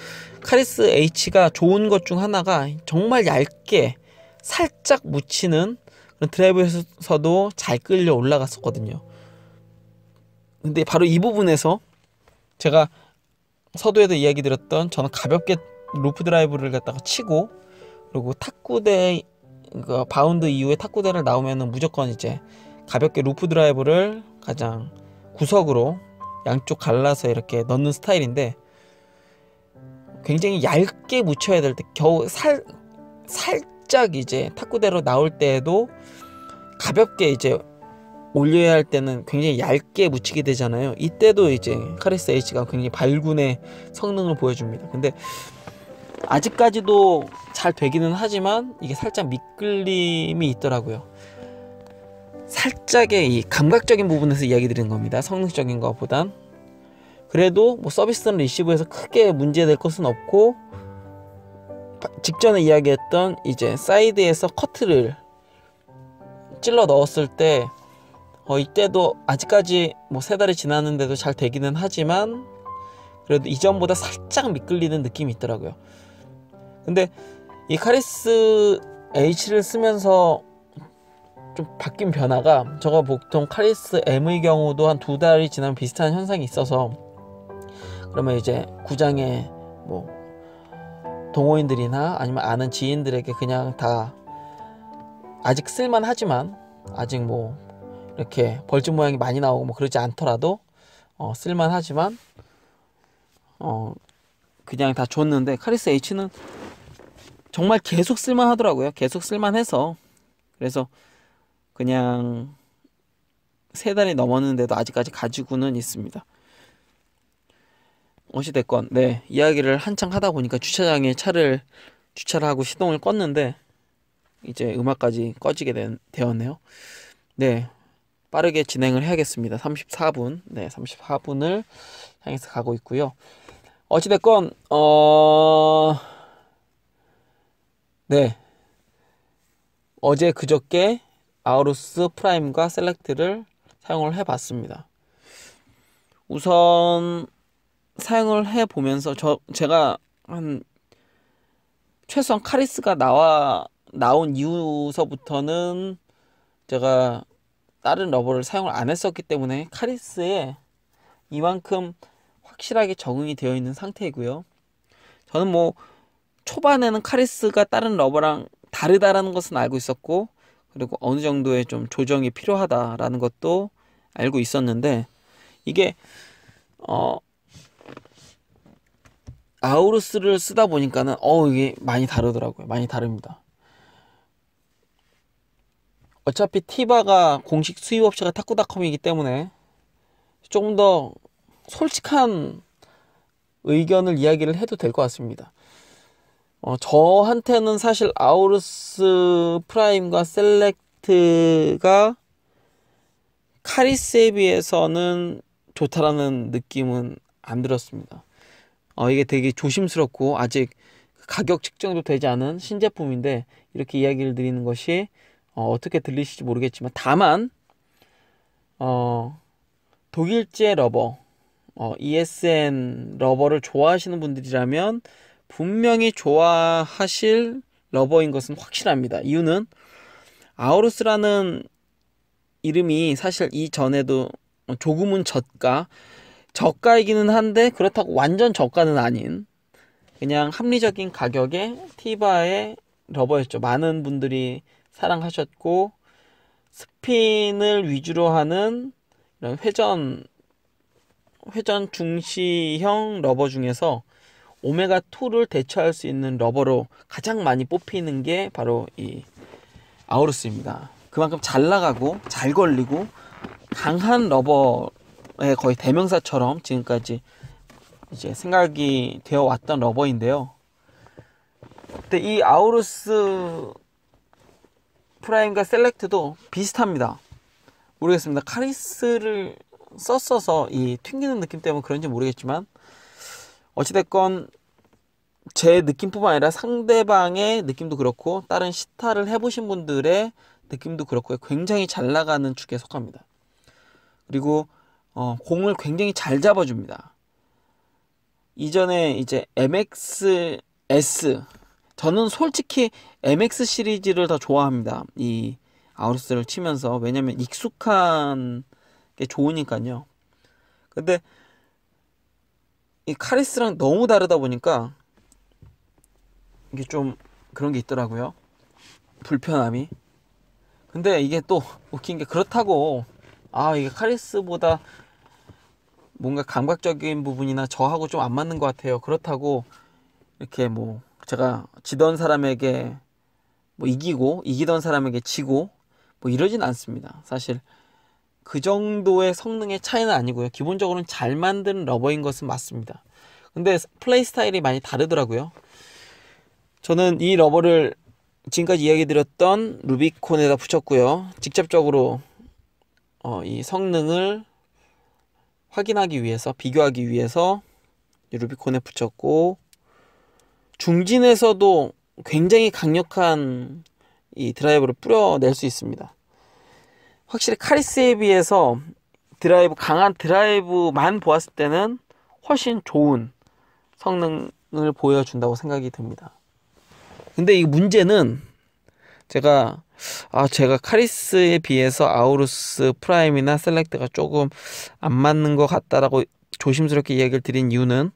카리스 H가 좋은 것 중 하나가 정말 얇게 살짝 묻히는 그런 드라이브에서도 잘 끌려 올라갔었거든요. 근데 바로 이 부분에서 제가 서두에도 이야기 드렸던, 저는 가볍게 루프 드라이브를 갖다가 치고, 그리고 탁구대 바운드 이후에 탁구대를 나오면은 무조건 이제 가볍게 루프 드라이브를 가장 구석으로 양쪽 갈라서 이렇게 넣는 스타일인데, 굉장히 얇게 묻혀야 될 때, 겨우 살짝 이제 탁구대로 나올 때에도 가볍게 이제 올려야 할 때는 굉장히 얇게 묻히게 되잖아요. 이때도 이제 카리스 H가 굉장히 발군의 성능을 보여줍니다. 근데 아직까지도 잘 되기는 하지만 이게 살짝 미끌림이 있더라고요. 살짝의 이 감각적인 부분에서 이야기 드리는 겁니다. 성능적인 것보단. 그래도 뭐 서비스는 리시브에서 크게 문제될 것은 없고, 직전에 이야기했던 이제 사이드에서 커트를 찔러 넣었을 때 이때도 아직까지 뭐 3달이 지났는데도 잘 되기는 하지만, 그래도 이전보다 살짝 미끌리는 느낌이 있더라고요. 근데 이 카리스 H를 쓰면서 좀 바뀐 변화가, 제가 보통 카리스 M의 경우도 한 2달이 지나면 비슷한 현상이 있어서, 그러면 이제 구장에 뭐 동호인들이나 아니면 아는 지인들에게 그냥 다 아직 쓸만하지만, 아직 뭐 이렇게 벌집 모양이 많이 나오고 뭐 그러지 않더라도 쓸만하지만 그냥 다 줬는데, 카리스 H는 정말 계속 쓸만하더라고요. 계속 쓸만해서, 그래서 그냥 3달이 넘었는데도 아직까지 가지고는 있습니다. 어찌됐건 네, 이야기를 한창 하다 보니까 주차장에 차를 주차를 하고 시동을 껐는데 이제 음악까지 꺼지게 되었네요. 네, 빠르게 진행을 해야겠습니다. 34분, 네, 34분을 향해서 가고 있고요. 어찌됐건 네, 어제 그저께 아우루스 프라임과 셀렉트를 사용을 해봤습니다. 우선 사용을 해보면서 제가 한 최소한 카리스가 나온 이후서부터는 제가 다른 러버를 사용을 안 했었기 때문에 카리스에 이만큼 확실하게 적응이 되어 있는 상태이고요. 저는 뭐 초반에는 카리스가 다른 러버랑 다르다라는 것은 알고 있었고, 그리고 어느 정도의 좀 조정이 필요하다라는 것도 알고 있었는데, 이게 아우루스를 쓰다 보니까는 이게 많이 다르더라고요. 많이 다릅니다. 어차피 티바가 공식 수입업체가 타쿠닷컴이기 때문에 조금 더 솔직한 의견을 이야기를 해도 될 것 같습니다. 저한테는 사실 아우루스 프라임과 셀렉트가 카리스에 비해서는 좋다라는 느낌은 안 들었습니다. 이게 되게 조심스럽고 아직 가격 측정도 되지 않은 신제품인데 이렇게 이야기를 드리는 것이 어떻게 들리실지 모르겠지만, 다만 독일제 러버, ESN 러버를 좋아하시는 분들이라면 분명히 좋아하실 러버인 것은 확실합니다. 이유는 아우루스라는 이름이 사실 이전에도 조금은 저가이기는 한데 그렇다고 완전 저가는 아닌 그냥 합리적인 가격의 티바의 러버였죠. 많은 분들이 사랑하셨고, 스핀을 위주로 하는 이런 회전 중시형 러버 중에서 오메가2를 대처할 수 있는 러버로 가장 많이 뽑히는 게 바로 이 아우루스입니다. 그만큼 잘 나가고 잘 걸리고 강한 러버의 거의 대명사처럼 지금까지 이제 생각이 되어 왔던 러버인데요. 근데 이 아우루스 프라임과 셀렉트도 비슷합니다. 모르겠습니다. 카리스를 썼어서 이 튕기는 느낌 때문에 그런지 모르겠지만, 어찌됐건 제 느낌뿐만 아니라 상대방의 느낌도 그렇고 다른 시타를 해보신 분들의 느낌도 그렇고 굉장히 잘 나가는 축에 속합니다. 그리고 공을 굉장히 잘 잡아줍니다. 이전에 이제 MXS, 저는 솔직히 MX 시리즈를 더 좋아합니다. 이 아우루스를 치면서. 왜냐면 익숙한 게 좋으니까요. 근데 이 카리스랑 너무 다르다 보니까 이게 좀 그런 게 있더라고요. 불편함이. 근데 이게 또 웃긴 게, 그렇다고 이게 카리스보다 뭔가 감각적인 부분이나 저하고 좀 안 맞는 것 같아요, 그렇다고 이렇게 뭐 제가 지던 사람에게 뭐 이기고 이기던 사람에게 지고 뭐 이러진 않습니다. 사실 그 정도의 성능의 차이는 아니고요. 기본적으로는 잘 만든 러버인 것은 맞습니다. 근데 플레이 스타일이 많이 다르더라고요. 저는 이 러버를 지금까지 이야기 드렸던 루비콘에다 붙였고요. 직접적으로 이 성능을 확인하기 위해서, 비교하기 위해서 루비콘에 붙였고, 중진에서도 굉장히 강력한 이 드라이브를 뿌려낼 수 있습니다. 확실히 카리스에 비해서 강한 드라이브만 보았을 때는 훨씬 좋은 성능을 보여준다고 생각이 듭니다. 근데 이 문제는 제가 카리스에 비해서 아우루스 프라임이나 셀렉트가 조금 안 맞는 것 같다라고 조심스럽게 이야기를 드린 이유는,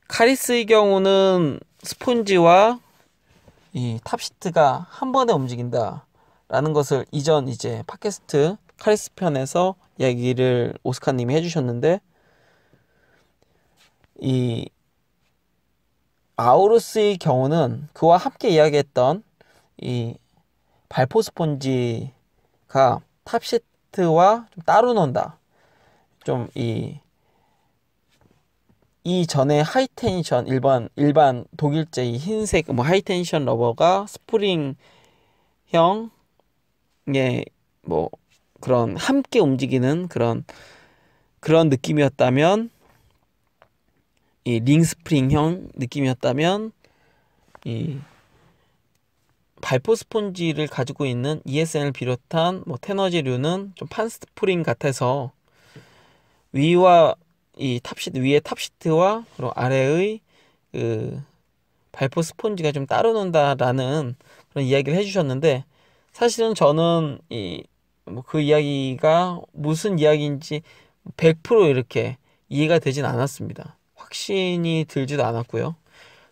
카리스의 경우는 스폰지와 이 탑시트가 한 번에 움직인다 라는 것을 이전 이제 팟캐스트 카리스 편에서 이야기를 오스카님이 해주셨는데, 이 아우루스의 경우는 그와 함께 이야기했던 이 발포 스폰지가 탑시트와 좀 따로 논다. 좀 이 전에 하이텐션 일반 독일제 이 흰색 뭐 하이텐션 러버가 스프링형의 뭐 그런 함께 움직이는 그런 느낌이었다면, 이 링스프링형 느낌이었다면, 이 발포 스폰지를 가지고 있는 ESN을 비롯한 뭐 테너지류는 좀 판스프링 같아서 위와 이 탑시트, 위의 탑시트와 그리고 아래의 그 발포 스폰지가 좀 따로 논다라는 그런 이야기를 해주셨는데, 사실은 저는 그 이야기가 무슨 이야기인지 100% 이렇게 이해가 되진 않았습니다. 확신이 들지도 않았고요.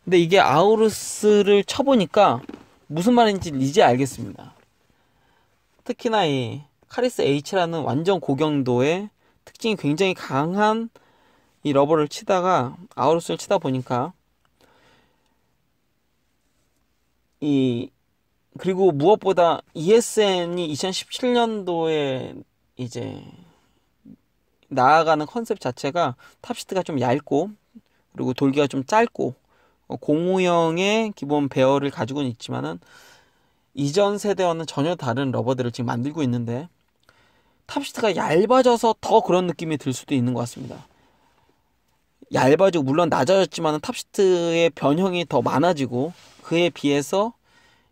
근데 이게 아우루스를 쳐보니까 무슨 말인지 이제 알겠습니다. 특히나 이 카리스 H라는 완전 고경도의 특징이 굉장히 강한 이 러버를 치다가 아우루스를 치다 보니까 그리고 무엇보다 ESN이 2017년도에 이제 나아가는 컨셉 자체가 탑시트가 좀 얇고 그리고 돌기가 좀 짧고 공우형의 기본 배열을 가지고는 있지만은 이전 세대와는 전혀 다른 러버들을 지금 만들고 있는데 탑시트가 얇아져서 더 그런 느낌이 들 수도 있는 것 같습니다. 얇아지고 물론 낮아졌지만 탑시트의 변형이 더 많아지고 그에 비해서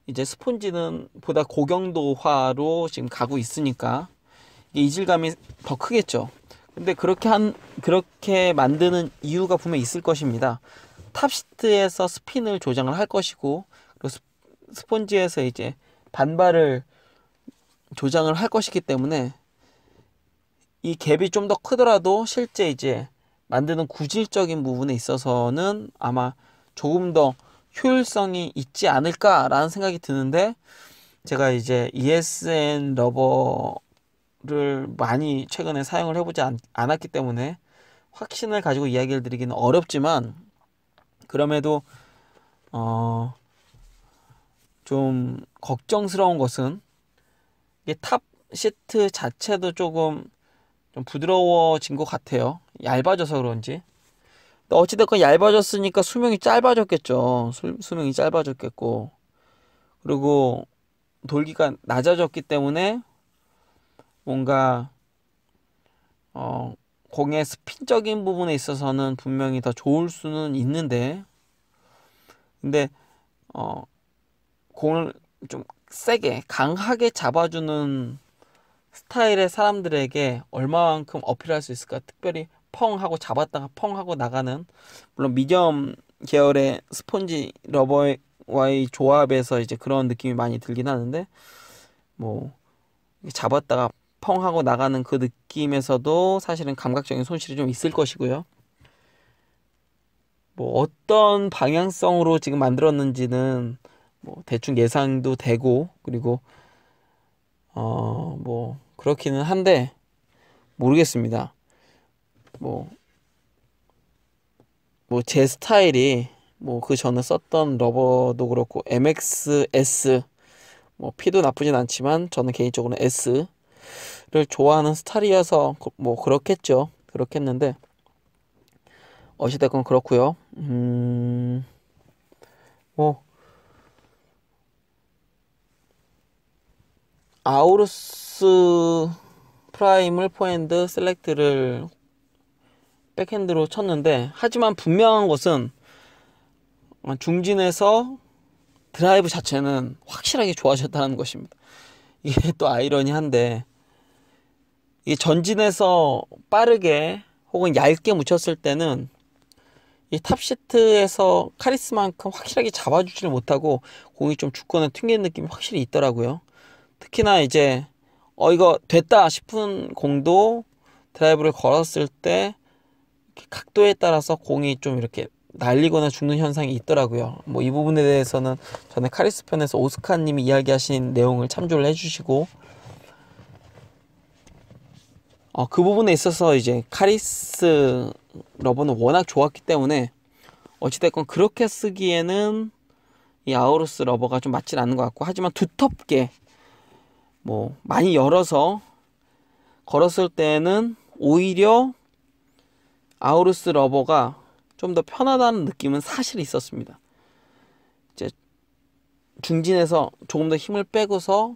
이제 스폰지는 보다 고경도화로 지금 가고 있으니까 이질감이 더 크겠죠. 근데 그렇게 만드는 이유가 분명히 있을 것입니다. 탑시트에서 스핀을 조정을 할 것이고 그리고 스폰지에서 이제 반발을 조정을 할 것이기 때문에 이 갭이 좀 더 크더라도 실제 이제 만드는 구질적인 부분에 있어서는 아마 조금 더 효율성이 있지 않을까라는 생각이 드는데 제가 이제 ESN 러버를 많이 최근에 사용을 해보지 않았기 때문에 확신을 가지고 이야기를 드리기는 어렵지만 그럼에도 좀 걱정스러운 것은 이게 탑 시트 자체도 좀 부드러워진 것 같아요. 얇아져서 그런지. 어찌됐건 얇아졌으니까 수명이 짧아졌겠죠. 수명이 짧아졌겠고 그리고 돌기가 낮아졌기 때문에 뭔가 공의 스핀적인 부분에 있어서는 분명히 더 좋을 수는 있는데 근데 공을 좀 세게 강하게 잡아주는 스타일의 사람들에게 얼마만큼 어필할 수 있을까. 특별히 펑 하고 잡았다가 펑 하고 나가는 물론 미디엄 계열의 스폰지 러버와의 조합에서 이제 그런 느낌이 많이 들긴 하는데 뭐 잡았다가 펑 하고 나가는 그 느낌에서도 사실은 감각적인 손실이 좀 있을 것이고요. 뭐 어떤 방향성으로 지금 만들었는지는 뭐 대충 예상도 되고 그리고 뭐 그렇기는 한데 모르겠습니다. 뭐 제 스타일이 뭐 그 전에 썼던 러버도 그렇고 MXS 뭐 P도 나쁘진 않지만 저는 개인적으로 S를 좋아하는 스타일이어서 뭐 그렇겠는데 어찌됐건 그렇고요. 뭐 아우루스 프라임을 포핸드 셀렉트를 백핸드로 쳤는데 하지만 분명한 것은 중진에서 드라이브 자체는 확실하게 좋아졌다는 것입니다. 이게 또 아이러니한데 이게 전진에서 빠르게 혹은 얇게 묻혔을 때는 이 탑시트에서 카리스만큼 확실하게 잡아주지를 못하고 공이 좀 죽거나 튕기는 느낌이 확실히 있더라고요. 특히나 이제 이거 됐다 싶은 공도 드라이브를 걸었을 때 각도에 따라서 공이 좀 이렇게 날리거나 죽는 현상이 있더라고요. 뭐 이 부분에 대해서는 전에 카리스 편에서 오스카님이 이야기하신 내용을 참조를 해주시고 그 부분에 있어서 이제 카리스 러버는 워낙 좋았기 때문에 어찌됐건 그렇게 쓰기에는 이 아우루스 러버가 좀 맞진 않는 것 같고 하지만 두텁게 뭐 많이 열어서 걸었을 때는 오히려 아우루스 러버가 좀 더 편하다는 느낌은 사실 있었습니다. 이제 중진에서 조금 더 힘을 빼고서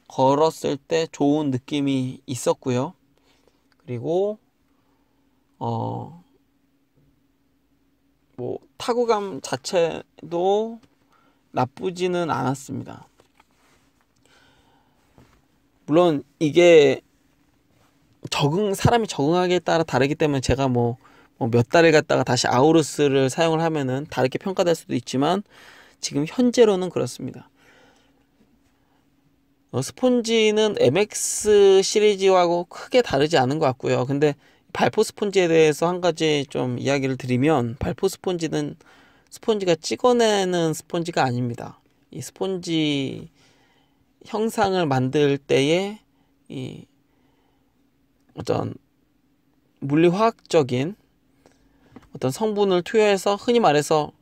걸었을 때 좋은 느낌이 있었고요. 그리고 뭐 타구감 자체도 나쁘지는 않았습니다. 물론 이게 사람이 적응하기에 따라 다르기 때문에 제가 뭐 몇 달을 갖다가 다시 아우루스를 사용을 하면은 다르게 평가될 수도 있지만 지금 현재로는 그렇습니다. 스폰지는 MX 시리즈하고 크게 다르지 않은 것 같고요. 근데 발포 스폰지에 대해서 한 가지 좀 이야기를 드리면, 발포 스폰지는 스폰지가 찍어내는 스폰지가 아닙니다. 이 스폰지 형상을 만들 때에 이 어떤 물리화학적인 어떤 성분을 투여해서, 흔히 말해서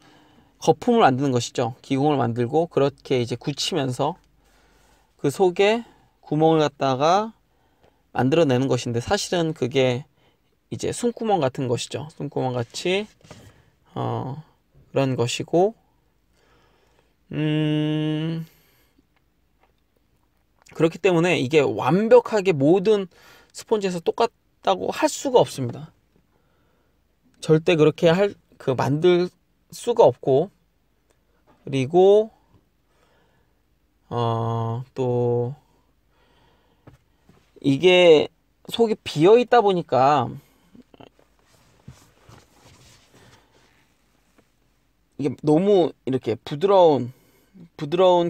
거품을 만드는 것이죠. 기공을 만들고 그렇게 이제 굳히면서 그 속에 구멍을 갖다가 만들어내는 것인데, 사실은 그게 이제 숨구멍 같은 것이죠. 숨구멍 같이 그런 것이고, 그렇기 때문에 이게 완벽하게 모든 스폰지에서 똑같다고 할 수가 없습니다. 절대 그렇게 만들 수가 없고, 그리고 또 이게 속이 비어 있다 보니까 이게 너무 이렇게 부드러운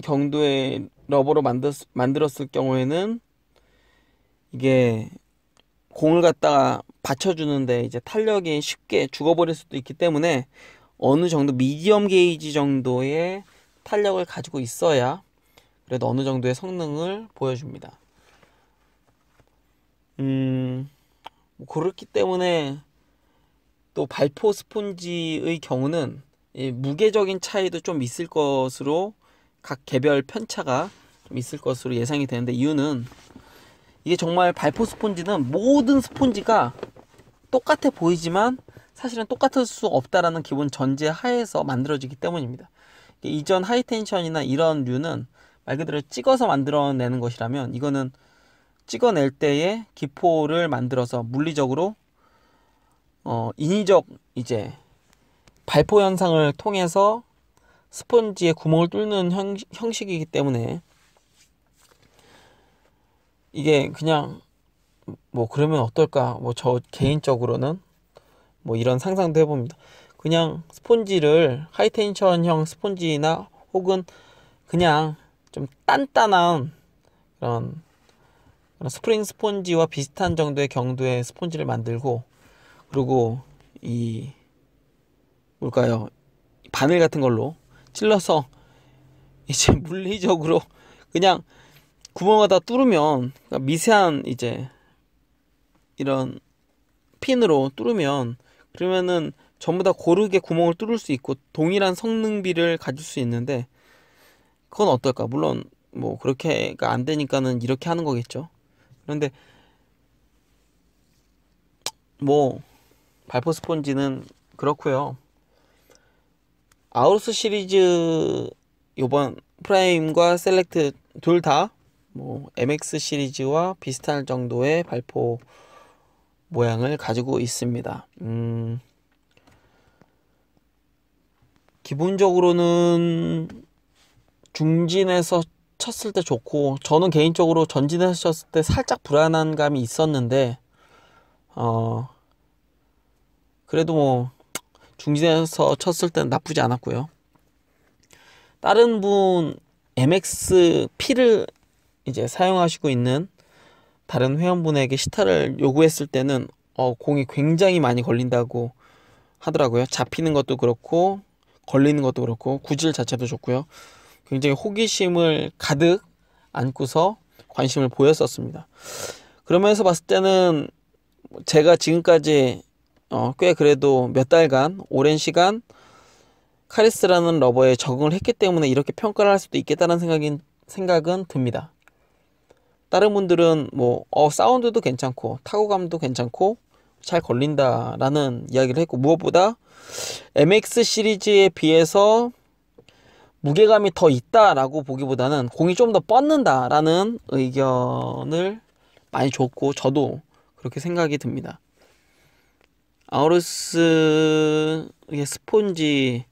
경도의 러버로 만들었을 경우에는 이게 공을 갖다가 받쳐주는데 이제 탄력이 쉽게 죽어버릴 수도 있기 때문에, 어느 정도 미디엄 게이지 정도의 탄력을 가지고 있어야 그래도 어느 정도의 성능을 보여줍니다. 그렇기 때문에 또 발포 스폰지의 경우는 이 무게적인 차이도 좀 있을 것으로, 각 개별 편차가 좀 있을 것으로 예상이 되는데, 이유는 이게 정말 발포 스폰지는 모든 스폰지가 똑같아 보이지만 사실은 똑같을 수 없다라는 기본 전제 하에서 만들어지기 때문입니다. 이전 하이텐션이나 이런 류는 말 그대로 찍어서 만들어내는 것이라면, 이거는 찍어낼 때에 기포를 만들어서 물리적으로 인위적 이제 발포 현상을 통해서 스펀지에 구멍을 뚫는 형식이기 때문에, 이게 그냥 뭐 그러면 어떨까, 뭐 저 개인적으로는 뭐 이런 상상도 해봅니다. 그냥 스폰지를 하이텐션형 스폰지나 혹은 그냥 좀 단단한 그런 스프링 스폰지와 비슷한 정도의 경도의 스폰지를 만들고, 그리고 이 뭘까요, 바늘 같은 걸로 찔러서 이제 물리적으로 그냥 구멍을 다 뚫으면, 그러니까 미세한 이제 이런 핀으로 뚫으면, 그러면은 전부 다 고르게 구멍을 뚫을 수 있고 동일한 성능비를 가질 수 있는데, 그건 어떨까? 물론 뭐 그렇게가 안 되니까는 이렇게 하는 거겠죠. 그런데 뭐 발포 스폰지는 그렇고요. 아우루스 시리즈 요번 프라임과 셀렉트 둘 다 뭐 MX 시리즈와 비슷할 정도의 발포 모양을 가지고 있습니다. 기본적으로는 중진에서 쳤을 때 좋고, 저는 개인적으로 전진에서 쳤을 때 살짝 불안한 감이 있었는데, 그래도 뭐 중진에서 쳤을 때는 나쁘지 않았고요. 다른 분 MXP를 이제 사용하시고 있는 다른 회원분에게 시타를 요구했을 때는 공이 굉장히 많이 걸린다고 하더라고요. 잡히는 것도 그렇고 걸리는 것도 그렇고 구질 자체도 좋고요. 굉장히 호기심을 가득 안고서 관심을 보였었습니다. 그러면서 봤을 때는 제가 지금까지 꽤 그래도 몇 달간 오랜 시간 카리스라는 러버에 적응을 했기 때문에 이렇게 평가를 할 수도 있겠다는 생각은 듭니다. 다른 분들은 뭐 사운드도 괜찮고 타구감도 괜찮고 잘 걸린다라는 이야기를 했고, 무엇보다 MX 시리즈에 비해서 무게감이 더 있다라고 보기보다는 공이 좀 더 뻗는다라는 의견을 많이 줬고, 저도 그렇게 생각이 듭니다. 아우루스의 스폰지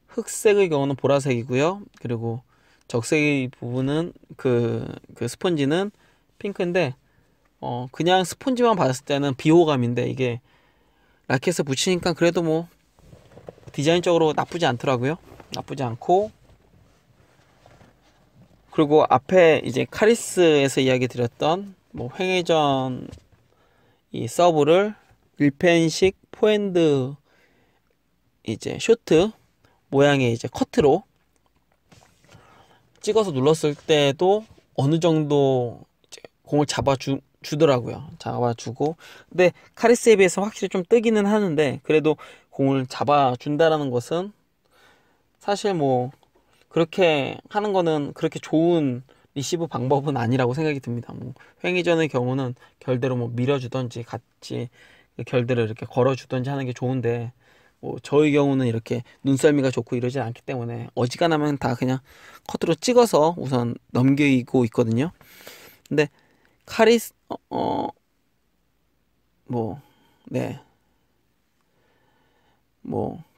흑색의 경우는 보라색이고요. 그리고 적색의 부분은 그 스폰지는 핑크인데, 그냥 스폰지만 봤을 때는 비호감인데, 이게 라켓에 붙이니까 그래도 뭐 디자인적으로 나쁘지 않더라고요. 나쁘지 않고, 그리고 앞에 이제 카리스에서 이야기 드렸던 뭐 횡회전이 이 서브를 1펜식 포핸드 이제 쇼트 모양의 이제 커트로 찍어서 눌렀을 때도 어느 정도 이제 공을 주더라고요. 잡아주고. 근데 카리스에 비해서 확실히 좀 뜨기는 하는데, 그래도 공을 잡아준다라는 것은 사실 뭐 그렇게 하는 거는 그렇게 좋은 리시브 방법은 아니라고 생각이 듭니다. 뭐 횡회전의 경우는 결대로 뭐 밀어주던지 같이 결대로 이렇게 걸어주던지 하는 게 좋은데, 뭐 저희 경우는 이렇게 눈썰미가 좋고 이러진 않기 때문에 어지간하면 다 그냥 커트로 찍어서 우선 넘기고 있거든요. 근데 카리스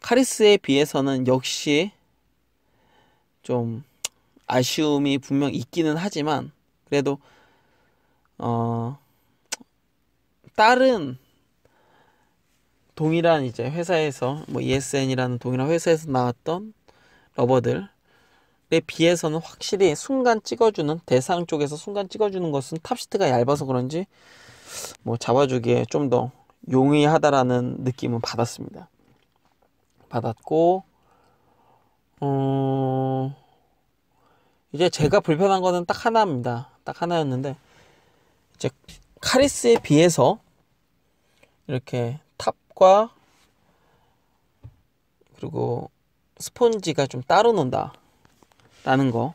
카리스에 비해서는 역시 좀 아쉬움이 분명 있기는 하지만, 그래도 다른 동일한 이제 회사에서 뭐 ESN이라는 동일한 회사에서 나왔던 러버들에 비해서는 확실히 순간 찍어주는, 대상 쪽에서 순간 찍어주는 것은 탑시트가 얇아서 그런지 뭐 잡아주기에 좀 더 용이하다라는 느낌은 받았고, 이제 제가 불편한 거는 딱 하나입니다. 딱 하나였는데, 이제 카리스에 비해서 이렇게 탑과 그리고 스폰지가 좀 따로 논다 라는 거.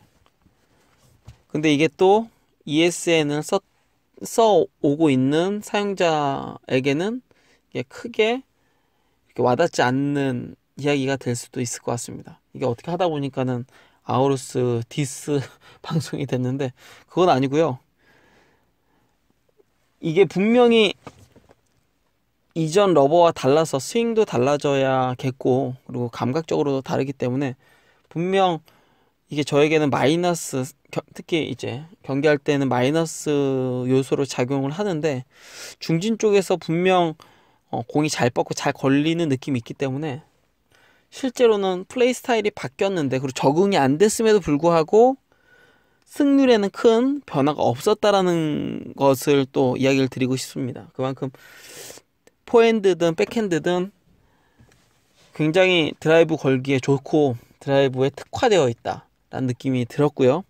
근데 이게 또 ESN을 써 오고 있는 사용자에게는 이게 크게 이렇게 와닿지 않는 이야기가 될 수도 있을 것 같습니다. 이게 어떻게 하다 보니까는 아우루스 디스 방송이 됐는데, 그건 아니고요. 이게 분명히 이전 러버와 달라서 스윙도 달라져야겠고, 그리고 감각적으로도 다르기 때문에 분명 이게 저에게는 마이너스, 특히 이제 경기할 때는 마이너스 요소로 작용을 하는데, 중진 쪽에서 분명 공이 잘 뻗고 잘 걸리는 느낌이 있기 때문에 실제로는 플레이 스타일이 바뀌었는데, 그리고 적응이 안 됐음에도 불구하고 승률에는 큰 변화가 없었다라는 것을 또 이야기를 드리고 싶습니다. 그만큼 포핸드든 백핸드든 굉장히 드라이브 걸기에 좋고 드라이브에 특화되어 있다라는 느낌이 들었고요.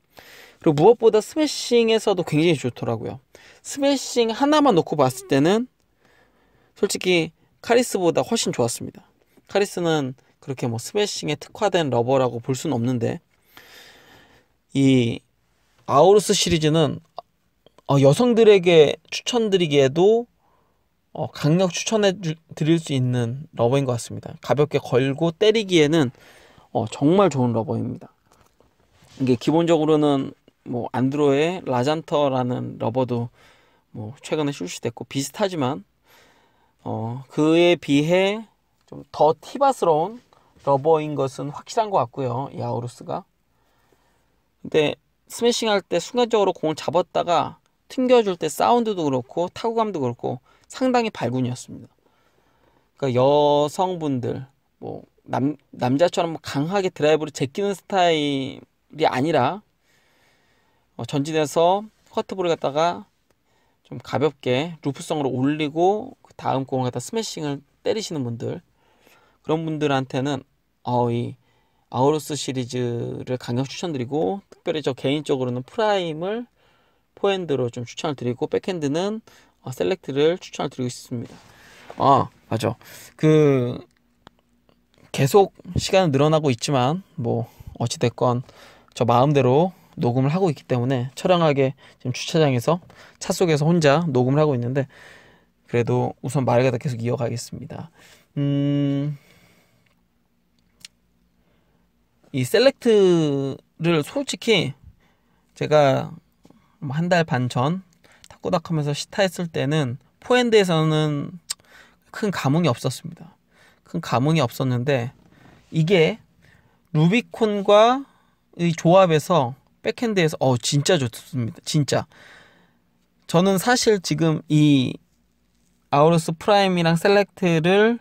그리고 무엇보다 스매싱에서도 굉장히 좋더라고요. 스매싱 하나만 놓고 봤을 때는 솔직히 카리스보다 훨씬 좋았습니다. 카리스는 그렇게 뭐 스매싱에 특화된 러버라고 볼 수는 없는데, 이 아우루스 시리즈는 여성들에게 추천드리기에도 강력 추천해 드릴 수 있는 러버인 것 같습니다. 가볍게 걸고 때리기에는 정말 좋은 러버입니다. 이게 기본적으로는 뭐 안드로의 라잔터라는 러버도 뭐 최근에 출시됐고 비슷하지만 그에 비해 좀 더 티바스러운 러버인 것은 확실한 것 같고요, 이 아우루스가. 근데 스매싱 할 때 순간적으로 공을 잡았다가 튕겨줄 때 사운드도 그렇고 타구감도 그렇고 상당히 발군이었습니다. 그러니까 여성분들, 뭐 남자처럼 강하게 드라이브를 제끼는 스타일이 아니라 전진해서 커트볼을 갖다가 좀 가볍게 루프성으로 올리고 그 다음 공을 갖다 스매싱을 때리시는 분들, 그런 분들한테는 이 아우루스 시리즈를 강력 추천드리고, 특별히 저 개인적으로는 프라임을 포핸드로 좀 추천을 드리고, 백핸드는 셀렉트를 추천을 드리고 있습니다. 맞아. 계속 시간은 늘어나고 있지만 뭐 어찌됐건 저 마음대로 녹음을 하고 있기 때문에 처량하게 지금 주차장에서 차 속에서 혼자 녹음을 하고 있는데, 그래도 우선 말을 갖다 계속 이어가겠습니다. 이 셀렉트를 솔직히 제가 한 달 반 전 탁구닥하면서 시타했을 때는 포핸드에서는 큰 감흥이 없었습니다. 큰 감흥이 없었는데, 이게 루비콘과 의 조합에서 백핸드에서 진짜 좋습니다. 진짜 저는 사실 지금 이 아우루스 프라임이랑 셀렉트를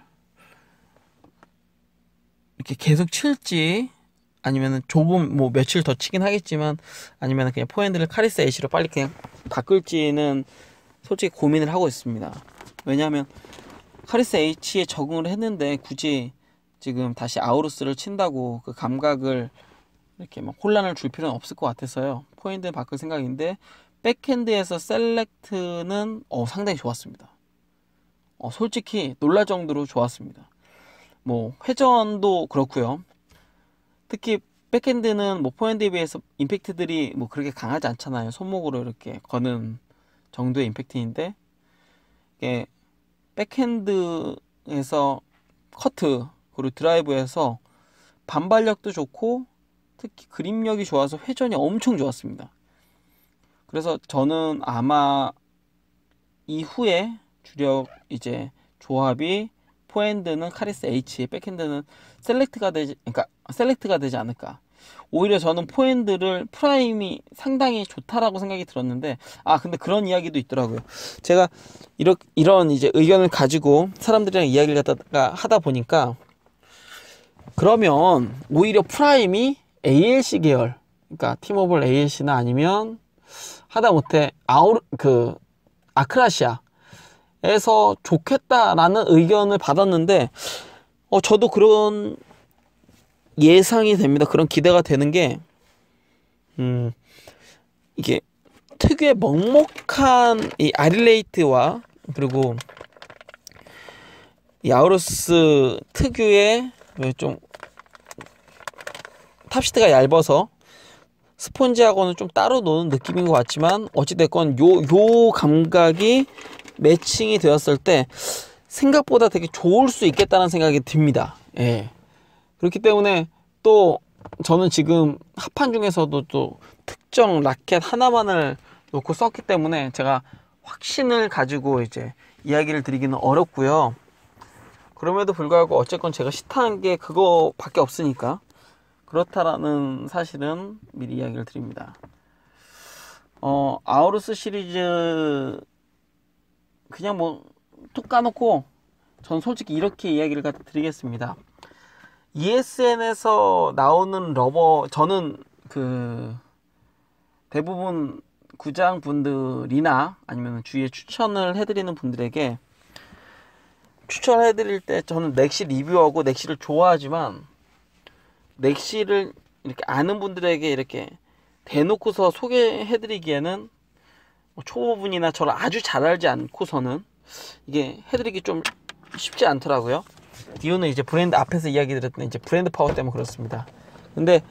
이렇게 계속 칠지, 아니면은 조금 뭐 며칠 더 치긴 하겠지만, 아니면 그냥 포핸드를 카리스 애쉬로 빨리 그냥 바꿀지는 솔직히 고민을 하고 있습니다. 왜냐하면 카리스 H에 적응을 했는데 굳이 지금 다시 아우루스를 친다고 그 감각을 이렇게 막 혼란을 줄 필요는 없을 것 같아서요. 포핸드 바꿀 생각인데, 백핸드에서 셀렉트는 상당히 좋았습니다. 솔직히 놀랄 정도로 좋았습니다. 뭐 회전도 그렇고요. 특히 백핸드는 뭐 포핸드에 비해서 임팩트들이 뭐 그렇게 강하지 않잖아요. 손목으로 이렇게 거는 정도의 임팩트인데, 이게 백핸드에서 커트 그리고 드라이브에서 반발력도 좋고 특히 그립력이 좋아서 회전이 엄청 좋았습니다. 그래서 저는 아마 이후에 주력 이제 조합이 포핸드는 카리스 H, 백핸드는 셀렉트가 되지 않을까. 오히려 저는 포핸드를 프라임이 상당히 좋다라고 생각이 들었는데, 근데 그런 이야기도 있더라고요. 제가 이런 이제 의견을 가지고 사람들이랑 이야기를 하다 보니까, 그러면 오히려 프라임이 ALC 계열, 그러니까 티모빌 ALC나 아니면 하다못해 아크라시아에서 좋겠다라는 의견을 받았는데, 저도 그런 예상이 됩니다. 그런 기대가 되는 게, 이게 특유의 먹먹한 이 아릴레이트와 그리고 이 아우루스 특유의 좀 탑시트가 얇아서 스폰지하고는 좀 따로 노는 느낌인 것 같지만, 어찌됐건 요 감각이 매칭이 되었을 때 생각보다 되게 좋을 수 있겠다는 생각이 듭니다. 예. 그렇기 때문에 또 저는 지금 합판 중에서도 또 특정 라켓 하나만을 놓고 썼기 때문에 제가 확신을 가지고 이제 이야기를 드리기는 어렵고요. 그럼에도 불구하고 어쨌건 제가 시타한 게 그거밖에 없으니까 그렇다라는 사실은 미리 이야기를 드립니다. 아우루스 시리즈 그냥 뭐 툭 까놓고 전 솔직히 이렇게 이야기를 드리겠습니다. ESN에서 나오는 러버, 저는 그 대부분 구장 분들이나 아니면 주위에 추천을 해드리는 분들에게 추천해드릴 때 저는 넥시 리뷰하고 넥시를 좋아하지만, 넥시를 이렇게 아는 분들에게 이렇게 대놓고서 소개해드리기에는 초보분이나 저를 아주 잘 알지 않고서는 이게 해드리기 좀 쉽지 않더라고요. 이유는 이제 브랜드 앞에서 이야기 드렸던 이제 브랜드 파워 때문에 그렇습니다. 근데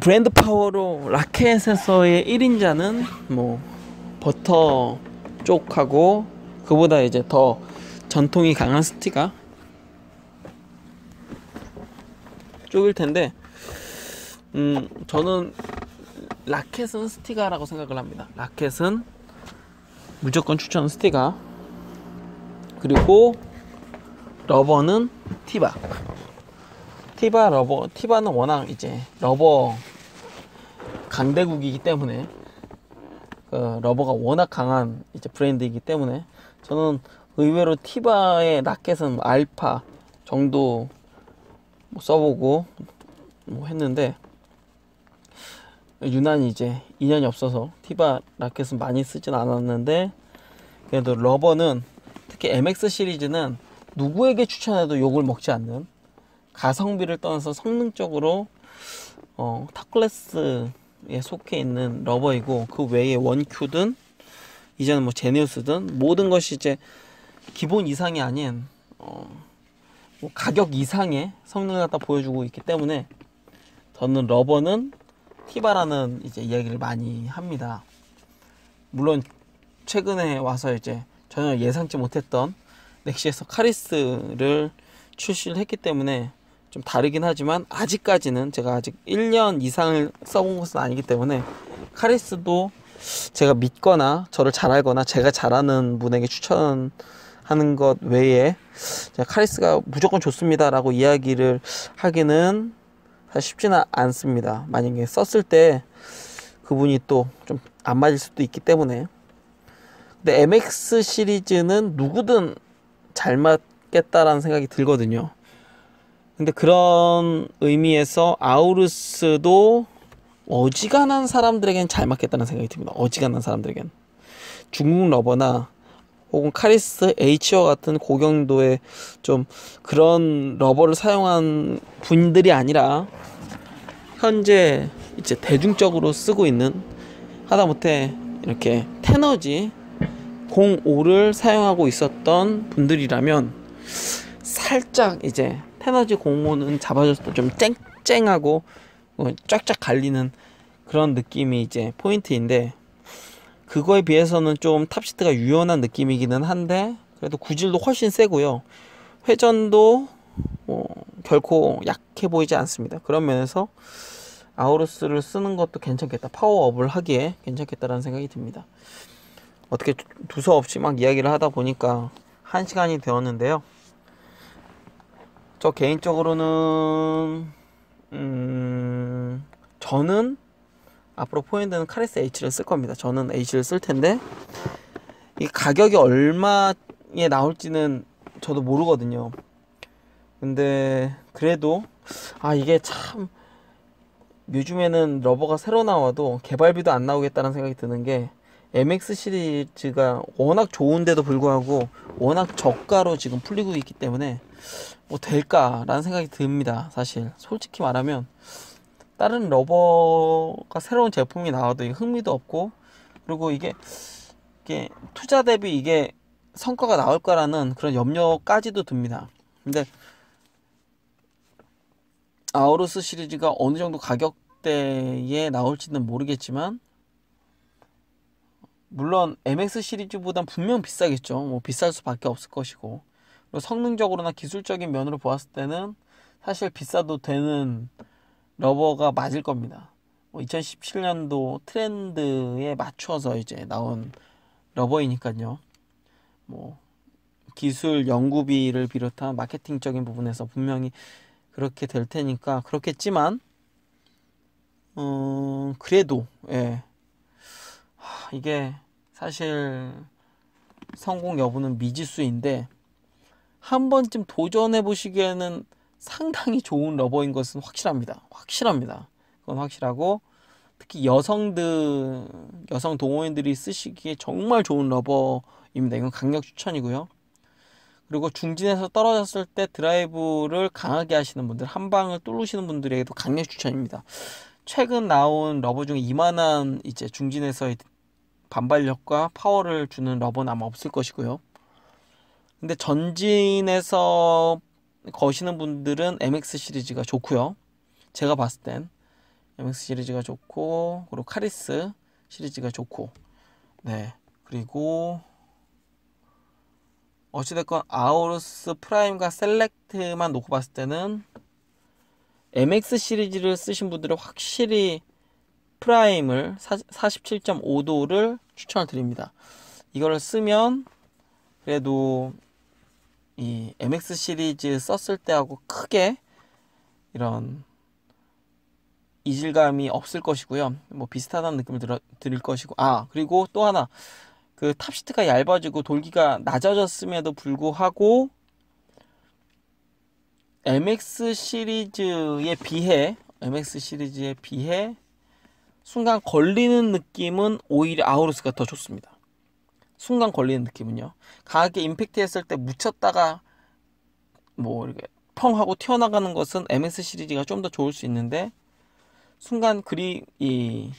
브랜드 파워로 라켓에서의 1인자는 뭐 버터 쪽하고 그보다 이제 더 전통이 강한 스티가 쪽일 텐데, 저는 라켓은 스티가라고 생각을 합니다. 라켓은 무조건 추천 스티가, 그리고 러버는 티바 러버. 티바는 워낙 이제 러버 강대국이기 때문에, 러버가 워낙 강한 이제 브랜드이기 때문에 저는 의외로 티바의 라켓은 알파 정도 뭐 써보고 뭐 했는데, 유난히 이제 인연이 없어서 티바 라켓은 많이 쓰진 않았는데, 그래도 러버는 특히 MX 시리즈는 누구에게 추천해도 욕을 먹지 않는, 가성비를 떠나서 성능적으로 탑 클래스에 속해 있는 러버이고, 그 외에 원큐든 이제는 뭐 제네우스든 모든 것이 이제 기본 이상이 아닌 뭐 가격 이상의 성능을 갖다 보여주고 있기 때문에 저는 러버는 티바라는 이제 이야기를 많이 합니다. 물론 최근에 와서 이제 전혀 예상치 못했던 넥시에서 카리스를 출시를 했기 때문에 좀 다르긴 하지만, 아직까지는 제가 아직 1년 이상을 써본 것은 아니기 때문에 카리스도 제가 믿거나 저를 잘 알거나 제가 잘 아는 분에게 추천하는 것 외에 제가 카리스가 무조건 좋습니다 라고 이야기를 하기는 사실 쉽지는 않습니다. 만약에 썼을 때 그분이 또 좀 안 맞을 수도 있기 때문에. 근데 MX 시리즈는 누구든 잘 맞겠다라는 생각이 들거든요. 근데 그런 의미에서 아우루스도 어지간한 사람들에겐 잘 맞겠다는 생각이 듭니다. 어지간한 사람들에겐. 중국 러버나 혹은 카리스 H와 같은 고경도의 좀 그런 러버를 사용한 분들이 아니라 현재 이제 대중적으로 쓰고 있는, 하다못해 이렇게 테너지 05를 사용하고 있었던 분들이라면 살짝 이제 테너지 05는 잡아줬을 때 좀 쨍쨍하고 쫙쫙 갈리는 그런 느낌이 이제 포인트인데, 그거에 비해서는 좀 탑시트가 유연한 느낌이기는 한데 그래도 구질도 훨씬 세고요. 회전도 결코 약해 보이지 않습니다. 그런 면에서 아우루스를 쓰는 것도 괜찮겠다, 파워업을 하기에 괜찮겠다라는 생각이 듭니다. 어떻게 두서없이 막 이야기를 하다 보니까 1시간이 되었는데요. 저 개인적으로는 저는 앞으로 포핸드는 카리스 H를 쓸 겁니다. 저는 H를 쓸 텐데 이 가격이 얼마에 나올지는 저도 모르거든요. 근데 그래도 이게 참 요즘에는 러버가 새로 나와도 개발비도 안 나오겠다는 생각이 드는 게, MX 시리즈가 워낙 좋은데도 불구하고 워낙 저가로 지금 풀리고 있기 때문에 뭐 될까라는 생각이 듭니다. 사실 솔직히 말하면 다른 러버가 새로운 제품이 나와도 흥미도 없고, 그리고 이게 투자 대비 이게 성과가 나올까라는 그런 염려까지도 듭니다. 근데 아우루스 시리즈가 어느 정도 가격대에 나올지는 모르겠지만, 물론 MX 시리즈보단 분명 비싸겠죠. 뭐 비쌀 수밖에 없을 것이고, 그리고 성능적으로나 기술적인 면으로 보았을 때는 사실 비싸도 되는 러버가 맞을 겁니다. 2017년도 트렌드에 맞춰서 이제 나온 러버이니까요. 뭐 기술 연구비를 비롯한 마케팅적인 부분에서 분명히 그렇게 될 테니까 그렇겠지만, 그래도 이게 사실 성공 여부는 미지수인데 한 번쯤 도전해 보시기에는 상당히 좋은 러버인 것은 확실합니다. 그건 확실하고, 특히 여성 동호인들이 쓰시기에 정말 좋은 러버입니다. 이건 강력 추천이고요. 그리고 중진에서 떨어졌을 때 드라이브를 강하게 하시는 분들, 한 방을 뚫으시는 분들에게도 강력 추천입니다. 최근 나온 러버 중에 이만한 이제 중진에서의 반발력과 파워를 주는 러버는 아마 없을 것이고요. 근데 전진에서 거시는 분들은 MX 시리즈가 좋고요. 제가 봤을 땐 MX 시리즈가 좋고, 그리고 카리스 시리즈가 좋고, 그리고 어찌됐건 아우루스 프라임과 셀렉트만 놓고 봤을 때는 MX 시리즈를 쓰신 분들은 확실히 프라임을 47.5도를 추천을 드립니다. 이거를 쓰면 그래도 이 MX 시리즈 썼을 때하고 크게 이런 이질감이 없을 것이고요. 뭐 비슷하다는 느낌을 드릴 것이고, 그리고 또 하나, 그 탑시트가 얇아지고 돌기가 낮아졌음에도 불구하고 MX 시리즈에 비해 순간 걸리는 느낌은 오히려 아우루스가 더 좋습니다. 순간 걸리는 느낌은요. 강하게 임팩트 했을 때 묻혔다가 뭐 이렇게 펑 하고 튀어나가는 것은 MX 시리즈가 좀 더 좋을 수 있는데, 순간 이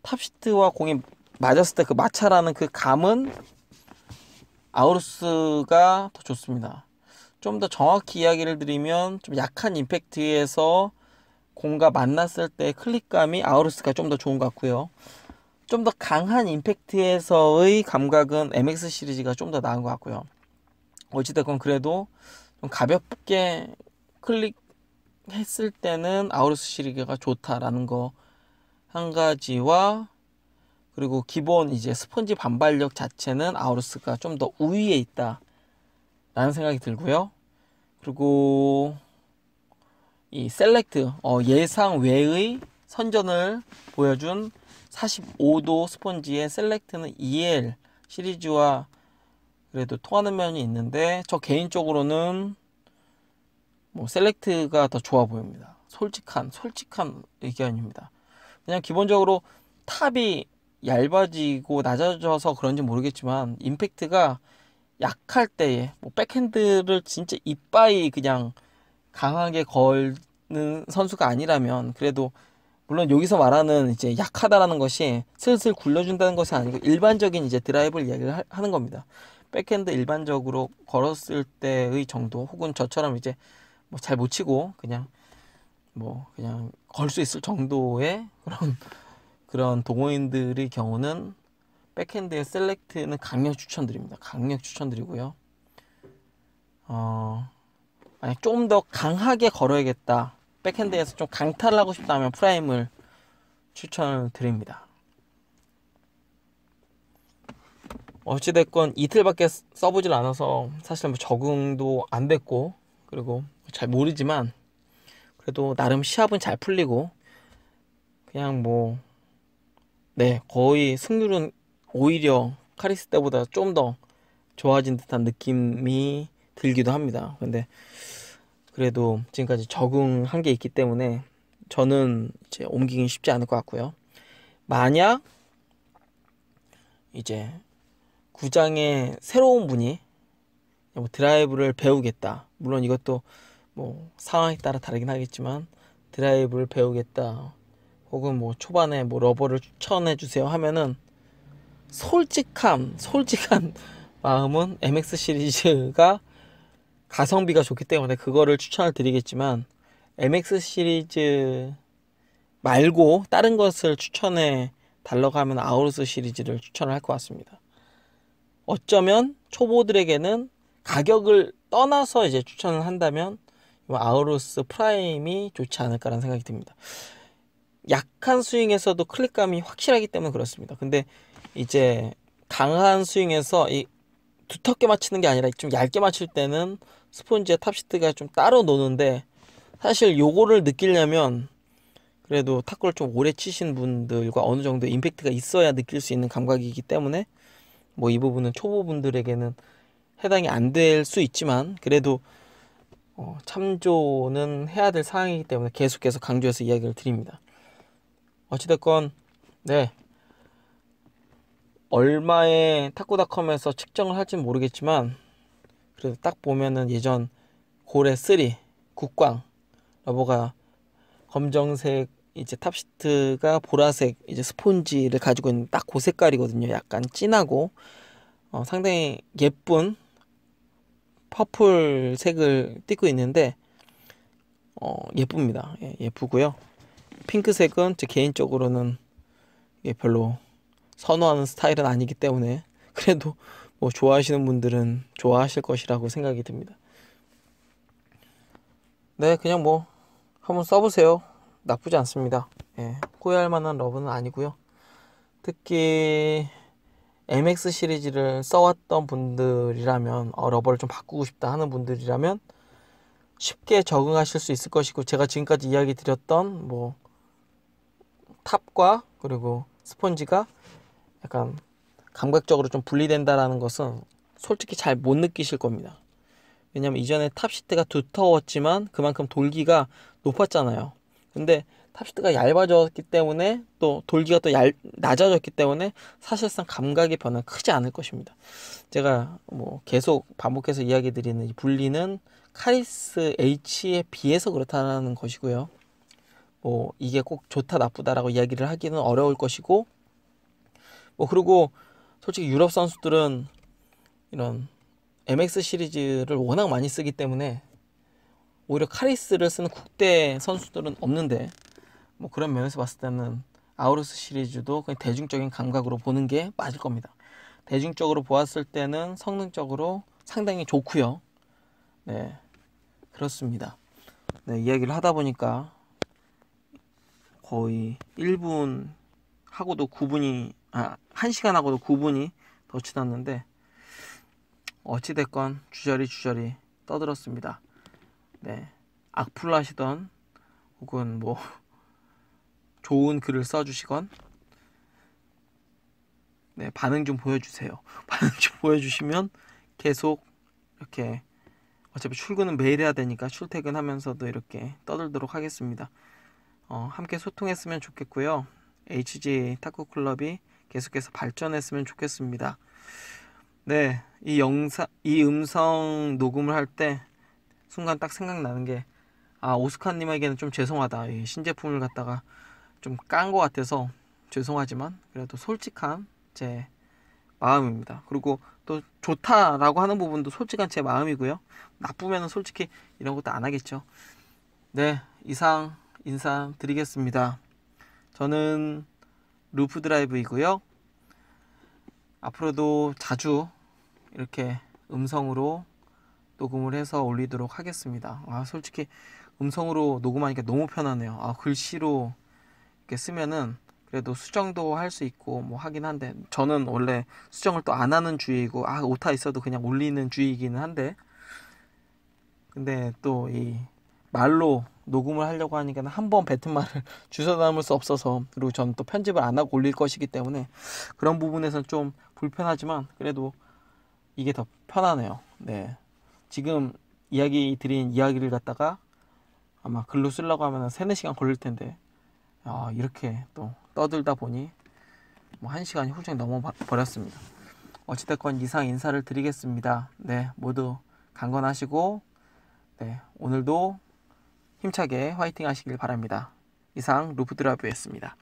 탑시트와 공이 맞았을 때 그 마찰하는 그 감은 아우루스가 더 좋습니다. 좀 더 정확히 이야기를 드리면, 좀 약한 임팩트에서 공과 만났을 때 클릭감이 아우루스가 좀 더 좋은 것 같고요. 좀 더 강한 임팩트에서의 감각은 MX 시리즈가 좀 더 나은 것 같고요. 어찌됐건 그래도 좀 가볍게 클릭했을 때는 아우루스 시리즈가 좋다라는 거 한 가지와, 그리고 기본 이제 스펀지 반발력 자체는 아우루스가 좀 더 우위에 있다 라는 생각이 들고요. 그리고 이 셀렉트, 예상 외의 선전을 보여준 45도 스펀지의 셀렉트는 EL 시리즈와 그래도 통하는 면이 있는데, 저 개인적으로는 뭐 셀렉트가 더 좋아 보입니다. 솔직한 의견입니다. 그냥 기본적으로 탑이 얇아지고 낮아져서 그런지 모르겠지만 임팩트가 약할 때에 뭐 백핸드를 진짜 이빠이 그냥 강하게 걸는 선수가 아니라면, 그래도 물론 여기서 말하는 이제 약하다라는 것이 슬슬 굴려준다는 것이 아니고 일반적인 이제 드라이브를 이야기를 하는 겁니다. 백핸드 일반적으로 걸었을 때의 정도, 혹은 저처럼 이제 뭐 잘 못 치고 그냥 뭐 그냥 걸 수 있을 정도의 그런 동호인들의 경우는 백핸드의 셀렉트는 강력 추천드립니다. 강력 추천드리고요. 만약 좀 더 강하게 걸어야겠다, 백핸드에서 좀 강타를 하고 싶다면 프라임을 추천을 드립니다. 어찌됐건 이틀밖에 써보질 않아서 사실 뭐 적응도 안 됐고, 그리고 잘 모르지만 그래도 나름 시합은 잘 풀리고, 그냥 뭐 네, 거의 승률은 오히려 카리스 때보다 좀 더 좋아진 듯한 느낌이 들기도 합니다. 근데 그래도 지금까지 적응한 게 있기 때문에 저는 이제 옮기긴 쉽지 않을 것 같고요. 만약 이제 구장에 새로운 분이 뭐 드라이브를 배우겠다, 물론 이것도 뭐 상황에 따라 다르긴 하겠지만 드라이브를 배우겠다, 혹은 뭐 초반에 뭐 러버를 추천해 주세요 하면은 솔직한 마음은 MX 시리즈가 가성비가 좋기 때문에 그거를 추천을 드리겠지만, MX 시리즈 말고 다른 것을 추천해 달라고 하면 아우루스 시리즈를 추천을 할 것 같습니다. 어쩌면 초보들에게는 가격을 떠나서 이제 추천을 한다면 아우루스 프라임이 좋지 않을까라는 생각이 듭니다. 약한 스윙에서도 클릭감이 확실하기 때문에 그렇습니다. 근데 이제 강한 스윙에서 이 두텁게 맞추는 게 아니라 좀 얇게 맞출 때는 스폰지와 탑시트가 좀 따로 노는데, 사실 요거를 느끼려면 그래도 탁구를 좀 오래 치신 분들과 어느 정도 임팩트가 있어야 느낄 수 있는 감각이기 때문에 뭐 이 부분은 초보분들에게는 해당이 안 될 수 있지만, 그래도 참조는 해야 될 사항이기 때문에 계속해서 강조해서 이야기를 드립니다. 어찌됐건 네, 얼마의 탁구닷컴에서 측정을 할지는 모르겠지만 그래도 딱 보면은 예전 고래 3 국광 러버가 검정색, 이제 탑시트가 보라색 이제 스폰지를 가지고 있는 딱 그 색깔이거든요. 약간 진하고 상당히 예쁜 퍼플 색을 띠고 있는데 예쁩니다. 예, 예쁘고요. 핑크색은 제 개인적으로는 별로 선호하는 스타일은 아니기 때문에 그래도 뭐 좋아하시는 분들은 좋아하실 것이라고 생각이 듭니다. 네, 그냥 뭐 한번 써보세요. 나쁘지 않습니다. 예, 후회할 만한 러브는 아니고요. 특히 MX 시리즈를 써왔던 분들이라면 러버를 좀 바꾸고 싶다 하는 분들이라면 쉽게 적응하실 수 있을 것이고, 제가 지금까지 이야기 드렸던 뭐 탑과 그리고 스폰지가 약간 감각적으로 좀 분리된다라는 것은 솔직히 잘 못 느끼실 겁니다. 왜냐면 이전에 탑시트가 두터웠지만 그만큼 돌기가 높았잖아요. 근데 탑시트가 얇아졌기 때문에 또 돌기가 또 낮아졌기 때문에 사실상 감각의 변화는 크지 않을 것입니다. 제가 뭐 계속 반복해서 이야기 드리는 이 분리는 카리스 H에 비해서 그렇다는 것이고요. 뭐 이게 꼭 좋다 나쁘다라고 이야기를 하기는 어려울 것이고, 뭐 그리고 솔직히 유럽 선수들은 이런 MX 시리즈를 워낙 많이 쓰기 때문에 오히려 카리스를 쓰는 국대 선수들은 없는데, 뭐 그런 면에서 봤을 때는 아우루스 시리즈도 그냥 대중적인 감각으로 보는 게 맞을 겁니다. 대중적으로 보았을 때는 성능적으로 상당히 좋고요. 네, 그렇습니다. 네, 이야기를 하다 보니까 거의 1분 하고도 9분이 1시간 하고도 9분이 더 지났는데 어찌됐건 주저리 떠들었습니다. 네, 악플 하시던 혹은 뭐 좋은 글을 써주시건 네, 반응 좀 보여주세요. 반응 좀 보여주시면 계속 이렇게, 어차피 출근은 매일 해야 되니까 출퇴근하면서도 이렇게 떠들도록 하겠습니다. 함께 소통했으면 좋겠고요. HG 탁구 클럽이 계속해서 발전했으면 좋겠습니다. 네, 이 음성 녹음을 할 때 순간 딱 생각나는 게, 오스카님에게는 좀 죄송하다. 이 신제품을 갖다가 좀 깐 것 같아서 죄송하지만 그래도 솔직한 제 마음입니다. 그리고 또 좋다라고 하는 부분도 솔직한 제 마음이고요. 나쁘면은 솔직히 이런 것도 안 하겠죠. 네, 이상 인사드리겠습니다. 저는 루프 드라이브이고요. 앞으로도 자주 이렇게 음성으로 녹음을 해서 올리도록 하겠습니다. 솔직히 음성으로 녹음하니까 너무 편하네요. 글씨로 이렇게 쓰면은 그래도 수정도 할 수 있고 뭐 하긴 한데, 저는 원래 수정을 또 안 하는 주의이고 오타 있어도 그냥 올리는 주의이기는 한데, 근데 또 이 말로 녹음을 하려고 하니까 한 번 뱉은 말을 주워 담을 수 없어서, 그리고 저는 또 편집을 안 하고 올릴 것이기 때문에 그런 부분에서는 좀 불편하지만 그래도 이게 더 편하네요. 네, 지금 이야기 드린 이야기를 갖다가 아마 글로 쓰려고 하면 3-4시간 걸릴 텐데, 이렇게 또 떠들다 보니 뭐 1시간이 훌쩍 넘어 버렸습니다. 어찌됐건 이상 인사를 드리겠습니다. 네, 모두 강건하시고, 네, 오늘도 힘차게 화이팅 하시길 바랍니다. 이상 루프드라이브였습니다.